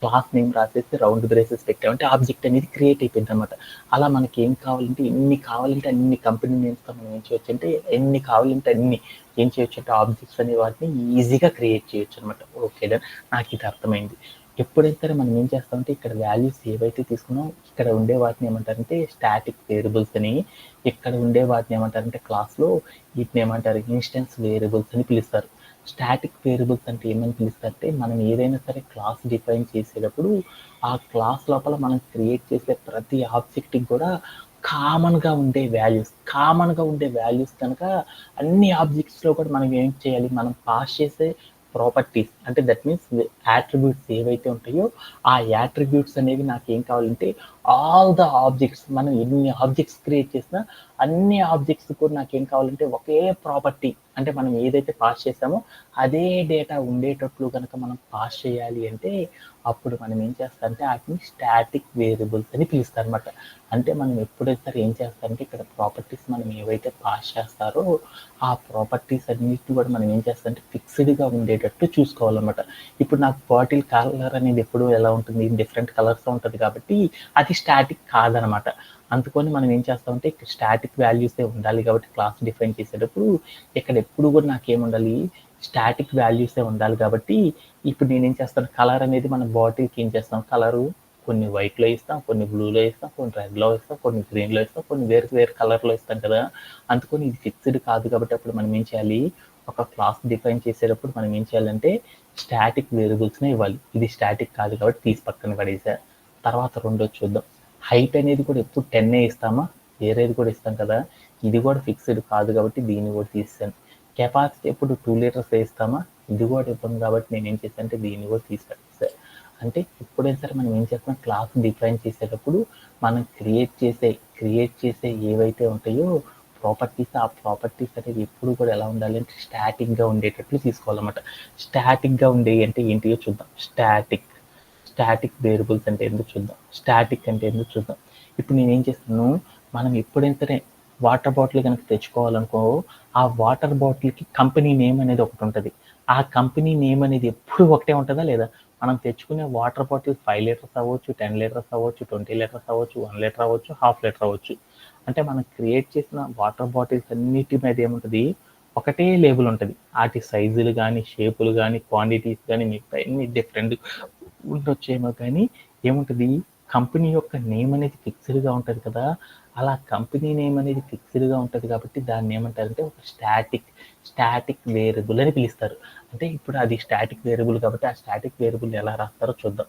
క్లాస్ నేమ్ రాసేసి రౌండ్ బ్రేసెస్ పెట్టామంటే ఆబ్జెక్ట్ అనేది క్రియేట్ అయిపోయింది అనమాట. అలా మనకి ఏం కావాలంటే అన్ని కంపెనీ నేమ్స్తో మనం ఏం చేయొచ్చు అంటే అన్ని ఏం చేయొచ్చు అంటే ఆబ్జెక్ట్స్ అనే వాటిని ఈజీగా క్రియేట్ చేయొచ్చు అనమాట. Okay done. నాకు ఇది అర్థమైంది. ఎప్పుడైతే సరే మనం ఏం చేస్తామంటే ఇక్కడ వాల్యూస్ ఏవైతే తీసుకున్నాం ఇక్కడ ఉండే వాటిని ఏమంటారంటే స్టాటిక్ వేరియబుల్స్ అని, ఇక్కడ ఉండే వాటిని ఏమంటారంటే క్లాస్లో వీటిని ఏమంటారు ఇన్స్టెన్స్ వేరియబుల్స్ అని పిలుస్తారు. స్టాటిక్ వేరియబుల్స్ అంటే ఏమని పిలుస్తారంటే మనం ఏదైనా సరే క్లాస్ డిఫైన్ చేసేటప్పుడు ఆ క్లాస్ లోపల మనం క్రియేట్ చేసే ప్రతి ఆబ్జెక్ట్కి కూడా కామన్గా ఉండే వాల్యూస్ కనుక అన్ని ఆబ్జెక్ట్స్లో కూడా మనం ఏం చేయాలి, మనం పాస్ చేసే ప్రాపర్టీస్ అంటే దట్ మీన్స్ యాట్రిబ్యూట్స్ ఏవైతే ఉంటాయో ఆ యాట్రిబ్యూట్స్ అనేవి నాకు ఏం కావాలంటే ఆల్ ద ఆబ్జెక్ట్స్, మనం ఎన్ని ఆబ్జెక్ట్స్ క్రియేట్ చేసినా అన్ని ఆబ్జెక్ట్స్ కూడా నాకు ఏం కావాలంటే ఒకే ప్రాపర్టీ, అంటే మనం ఏదైతే పాస్ చేసామో అదే డేటా ఉండేటట్లు కనుక మనం పాస్ చేయాలి అంటే అప్పుడు మనం ఏం చేస్తామంటే వాటిని స్టాటిక్ వేరియబుల్స్ అని పిలుస్తాం అనమాట. అంటే మనం ఎప్పుడైతే ఏం చేస్తారంటే ఇక్కడ ప్రాపర్టీస్ మనం ఏవైతే పాస్ చేస్తారో ఆ ప్రాపర్టీస్ అన్నిటి కూడా మనం ఏం చేస్తామంటే ఫిక్స్డ్గా ఉండేటట్టు చూసుకోవాలన్నమాట. ఇప్పుడు నాకు బాటిల్ కలర్ అనేది ఎప్పుడు ఎలా ఉంటుంది, డిఫరెంట్ కలర్స్ ఉంటుంది కాబట్టి అది స్టాటిక్ కాదనమాట. అందుకని మనం ఏం చేస్తామంటే ఇక్కడ స్టాటిక్ వాల్యూసే ఉండాలి కాబట్టి క్లాస్ డిఫైన్ చేసేటప్పుడు ఇక్కడ ఎప్పుడు కూడా నాకేముండాలి, స్టాటిక్ వాల్యూసే ఉండాలి కాబట్టి ఇప్పుడు నేనేం చేస్తాను, కలర్ అనేది మన బాటిల్కి ఏం చేస్తాం, కలరు కొన్ని వైట్లో ఇస్తాం, కొన్ని బ్లూలో ఇస్తాం, కొన్ని రెడ్లో ఇస్తాం, కొన్ని గ్రీన్లో ఇస్తాం, కొన్ని వేరు కలర్లో ఇస్తాం కదా. అందుకని ఇది ఫిక్స్డ్ కాదు కాబట్టి అప్పుడు మనం ఏం చేయాలి, ఒక క్లాస్ డిఫైన్ చేసేటప్పుడు మనం ఏం చేయాలంటే స్టాటిక్ వేరియబుల్స్నే ఇవ్వాలి. ఇది స్టాటిక్ కాదు కాబట్టి తీసి పక్కన పడేసా. తర్వాత రెండోది చూద్దాం. హైట్ అనేది కూడా ఎప్పుడు 10 ఇస్తామా, వేరేది కూడా ఇస్తాం కదా, ఇది కూడా ఫిక్స్డ్ కాదు కాబట్టి దీన్ని కూడా తీసాను. కెపాసిటీ ఎప్పుడు 2 లీటర్స్ ఇస్తామా, ఇది కూడా ఇవ్వను కాబట్టి నేను ఏం చేశాను అంటే దీన్ని కూడా తీసి పెట్టేసాను. అంటే ఎప్పుడైనా సరే మనం ఏం చేస్తాం, క్లాస్ డిఫైన్ చేసేటప్పుడు మనం క్రియేట్ చేసే ఏవైతే ఉంటాయో ప్రాపర్టీస్, ఆ ప్రాపర్టీస్ అనేది ఎప్పుడు కూడా ఎలా ఉండాలి అంటే స్టాటిక్గా ఉండేటట్లు తీసుకోవాలన్నమాట. స్టాటిక్గా ఉండేవి అంటే ఏంటియో చూద్దాం. స్టాటిక్ వేరియబుల్స్ అంటే ఎందుకు చూద్దాం. స్టాటిక్ అంటే ఎందుకు చూద్దాం. ఇప్పుడు నేను ఏం చేస్తాను, మనం ఎప్పుడైనా సరే వాటర్ బాటిల్ కనుక తెచ్చుకోవాలనుకో, ఆ వాటర్ బాటిల్కి కంపెనీ నేమ్ అనేది ఒకటి ఉంటుంది. ఆ కంపెనీ నేమ్ అనేది ఎప్పుడు ఒకటే ఉంటుందా లేదా. మనం తెచ్చుకునే వాటర్ బాటిల్ 5 లీటర్స్ అవ్వచ్చు, 10 లీటర్స్ అవ్వచ్చు, 20 లీటర్స్ అవ్వచ్చు, 1 లీటర్ అవ్వచ్చు, హాఫ్ లీటర్ అవ్వచ్చు. అంటే మనం క్రియేట్ చేసిన వాటర్ బాటిల్స్ అన్నిటి మీద ఏముంటుంది, ఒకటే లేబుల్ ఉంటుంది. వాటి సైజులు కానీ, షేపులు కానీ, క్వాంటిటీస్ కానీ మిగతా అన్ని డిఫరెంట్ ఉండొచ్చేమో కానీ ఏముంటుంది, కంపెనీ యొక్క నేమ్ అనేది ఫిక్స్డ్గా ఉంటుంది కదా. అలా కంపెనీ నేమ్ అనేది ఫిక్స్డ్గా ఉంటుంది కాబట్టి దాన్ని ఏమంటారంటే ఒక స్టాటిక్ వేరియబుల్ అని పిలుస్తారు. అంటే ఇప్పుడు అది స్టాటిక్ వేరియబుల్ కాబట్టి ఆ స్టాటిక్ వేరియబుల్ ఎలా రాస్తారో చూద్దాం.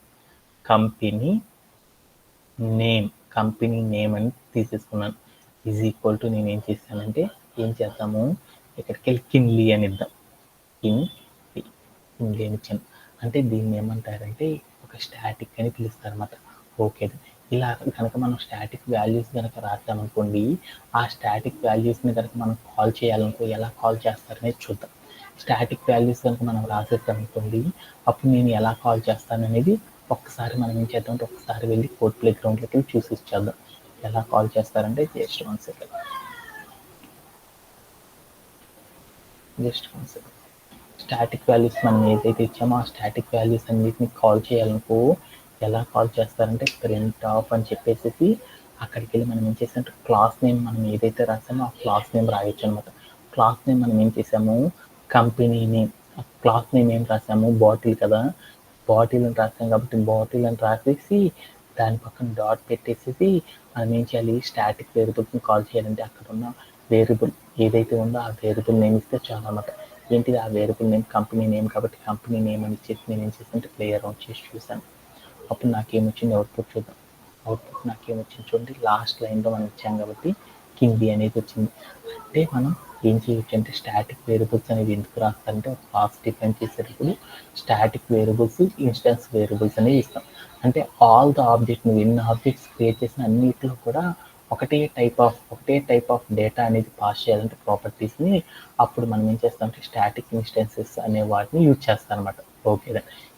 కంపెనీ నేమ్ అని తీసేసుకున్నాను. ఈజ్ ఈక్వల్ టు నేను ఏం చేశానంటే ఏం చేద్దాము, ఇక్కడికి వెళ్ళి కిన్లీ అని ఇద్దాం. కిన్లీ అని ఇచ్చాను. అంటే దీన్ని ఏమంటారంటే ఒక స్టాటిక్ అని పిలుస్తారు అనమాట. ఓకే, ఇలా కనుక మనం స్టాటిక్ వాల్యూస్ కనుక రాసామనుకోండి, ఆ స్టాటిక్ వాల్యూస్ని కనుక మనం కాల్ చేయాలనుకో ఎలా కాల్ చేస్తారనేది చూద్దాం. స్టాటిక్ వాల్యూస్ కనుక మనం రాసేసామనుకోండి, అప్పుడు నేను ఎలా కాల్ చేస్తాననేది ఒక్కసారి మనం ఏం చేద్దామంటే ఒకసారి వెళ్ళి కోడ్ ప్లే గ్రౌండ్లోకి వెళ్ళి చూసి ఇచ్చేద్దాం. ఎలా కాల్ చేస్తారంటే just one second. Static values మనం ఏదైతే ఇచ్చామో ఆ స్టాటిక్ వాల్యూస్ అన్నిటిని కాల్ చేయాలనుకో ఎలా కాల్ చేస్తారంటే ప్రింట్ ఆఫ్ అని చెప్పేసి అక్కడికి వెళ్ళి మనం ఏం చేసామంటే క్లాస్ నేమ్ మనం ఏదైతే రాసామో ఆ క్లాస్ నేమ్ రాయొచ్చు అనమాట. క్లాస్ నేమ్ మనం ఏం చేసాము, కంపెనీ నేమ్. క్లాస్ నేమ్ ఏం రాసాము, బాటిల్ కదా, బాటిల్ అని రాసాం కాబట్టి బాటిల్ అని రాసేసి దాని పక్కన డాట్ పెట్టేసి మనం ఏం చేయాలి, స్టాటిక్ వేరియబుల్స్ని కాల్ చేయాలంటే అక్కడ ఉన్న వేరియబుల్ ఏదైతే ఉందో ఆ వేరియబుల్ నేమ్ ఇస్తే చాలా అన్నమాట. ఏంటిది ఆ వేరియబుల్ నేమ్, కంపెనీ నేమ్ కాబట్టి కంపెనీ నేమ్ అని ఇచ్చేసి నేను ఏం చేసానంటే ప్లే అరౌండ్ చేసి చూసాను. అప్పుడు నాకేమొచ్చింది అవుట్పుట్ చూద్దాం. అవుట్పుట్ నాకేమొచ్చింది చూడండి, లాస్ట్ లైన్లో మనం ఇచ్చాం కాబట్టి కింది అనేది వచ్చింది. అంటే మనం ఏం చేయొచ్చు అంటే స్టాటిక్ వేరియబుల్స్ అనేది ఎందుకు రాస్తారంటే ఒక క్లాస్ డిఫైన్ చేసేటప్పుడు స్టాటిక్ వేరియబుల్స్, ఇన్స్టెన్స్ వేరియబుల్స్ అనేవి ఇస్తాం. అంటే ఆల్ ద ఆబ్జెక్ట్, నువ్వు ఎన్ని ఆబ్జెక్ట్స్ క్రియేట్ చేసిన అన్నిటిలో కూడా ఒకటే టైప్ ఆఫ్ డేటా అనేది పాస్ చేయాలంటే ప్రాపర్టీస్ని, అప్పుడు మనం ఏం చేస్తామంటే స్టాటిక్ ఇన్స్టెన్సెస్ అనే వాటిని యూజ్ చేస్తాం అనమాట. ఓకే,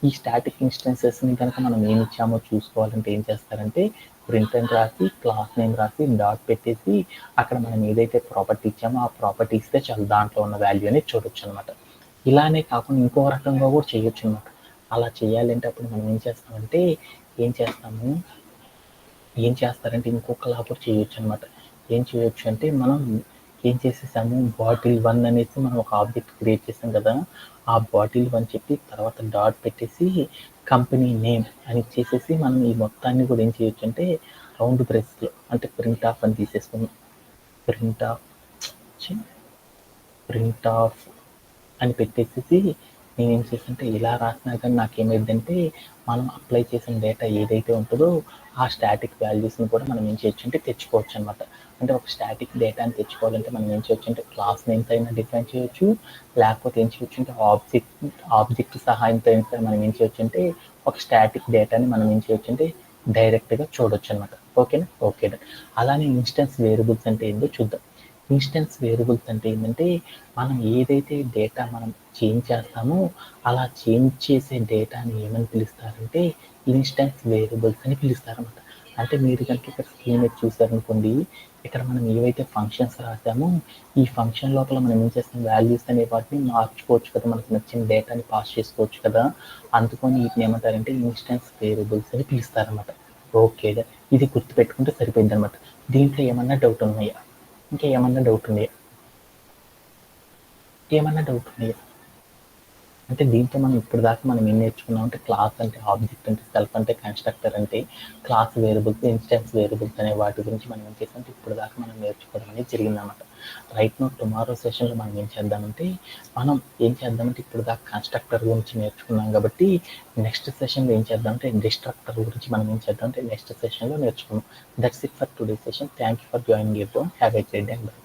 ఈ స్టాటిక్ ఇన్స్టెన్సెస్ని కనుక మనం ఏమి ఇచ్చామో చూసుకోవాలంటే ఏం చేస్తారంటే ప్రింట్ అని రాసి క్లాస్ నేమ్ రాసి డాట్ పెట్టేసి అక్కడ మనం ఏదైతే ప్రాపర్టీ ఇచ్చామో ఆ ప్రాపర్టీ ఇస్తే చాలు దాంట్లో ఉన్న వాల్యూ అనేది చూడొచ్చు అనమాట. ఇలానే కాకుండా ఇంకో రకంగా కూడా చేయొచ్చు అనమాట. అలా చేయాలంటే అప్పుడు మనం ఏం చేస్తారంటే ఇంకొకలా కూడా చేయొచ్చు అనమాట. ఏం చేయొచ్చు అంటే మనం ఏం చేసేసాము, బాటిల్ 1 అనేసి మనం ఒక ఆబ్జెక్ట్ క్రియేట్ చేసాం కదా, ఆ బాటిల్ 1 చెప్పి తర్వాత డాట్ పెట్టేసి కంపెనీ నేమ్ అని ఇచ్చేసేసి మనం ఈ మొత్తాన్ని కూడా ఏం చేయొచ్చు అంటే రౌండ్ బ్రేస్లో అంటే ప్రింట్ ఆఫ్ అని తీసేసుకున్నాం. ప్రింట్ ఆఫ్ అని పెట్టేసేసి నేనేం చేశానంటే ఇలా రాసినా కానీ నాకేమైందంటే మనం అప్లై చేసిన డేటా ఏదైతే ఉంటుందో ఆ స్టాటిక్ వాల్యూస్ని కూడా మనం ఏం చేయొచ్చు అంటే తెచ్చుకోవచ్చు అనమాట. అంటే ఒక స్టాటిక్ డేటాని తెచ్చుకోవాలంటే మనం ఏం చేయొచ్చు అంటే క్లాస్ నేమ్స్ అయినా డిఫైన్ చేయొచ్చు, లేకపోతే ఏం చేయొచ్చు అంటే ఆబ్జెక్ట్ సహాయంతో అయినా సరే మనం ఏం చేయొచ్చు అంటే ఒక స్టాటిక్ డేటాని మనం ఏం చేయొచ్చు అంటే డైరెక్ట్గా చూడొచ్చు అనమాట. ఓకేనా? ఓకే. అలానే ఇన్స్టెన్స్ వేరియబుల్స్ అంటే ఏంటో చూద్దాం. ఇన్స్టెన్స్ వేరియబుల్స్ అంటే ఏంటంటే మనం ఏదైతే డేటా మనం చేంజ్ చేస్తామో అలా చేంజ్ చేసే డేటాని ఏమని పిలుస్తారంటే ఇన్స్టెన్స్ వేరియబుల్స్ అని పిలుస్తారన్నమాట. అంటే మీరు కనుక ఇక్కడ స్క్రీన్ మీద చూసారనుకోండి, ఇక్కడ మనం ఏవైతే ఫంక్షన్స్ రాసామో ఈ ఫంక్షన్ లోపల మనం ఏం చేస్తాం, వాల్యూస్ అనే వాటిని మార్చుకోవచ్చు కదా, మనకు నచ్చిన డేటాని పాస్ చేసుకోవచ్చు కదా, అందుకని వీటిని ఏమంటారంటే ఇన్స్టెన్స్ వేరియబుల్స్ అని పిలుస్తారన్నమాట. ఓకే, ఇది గుర్తుపెట్టుకుంటే సరిపోయింది అనమాట. దీంట్లో ఏమన్నా డౌట్ ఉన్నాయా? ఇంకా ఏమన్నా డౌట్ ఉన్నాయా? అంటే దీంట్లో మనం ఇప్పుడు దాకా మనం ఏం నేర్చుకున్నాం అంటే క్లాస్ అంటే ఆబ్జెక్ట్ అంటే సెల్ఫ్ అంటే కన్స్ట్రక్టర్ అంటే క్లాస్ వేరియబుల్స్ ఇన్స్టెన్స్ వేరియబుల్స్ అనే వాటి గురించి మనం ఏం చేసామంటే ఇప్పుడు దాకా మనం నేర్చుకోవడం అనేది జరిగిందన్నమాట. రైట్ నో టుమారో సెషన్లో మనం ఏం చేద్దామంటే ఇప్పుడు దాకా కన్స్ట్రక్టర్ గురించి నేర్చుకున్నాం కాబట్టి నెక్స్ట్ సెషన్లో ఏం చేద్దామంటే డిస్ట్రక్టర్ గురించి మనం ఏం చేద్దామంటే నెక్స్ట్ సెషన్లో నేర్చుకున్నాం. That's it for today session. Thank you for joining. Have a great day. By.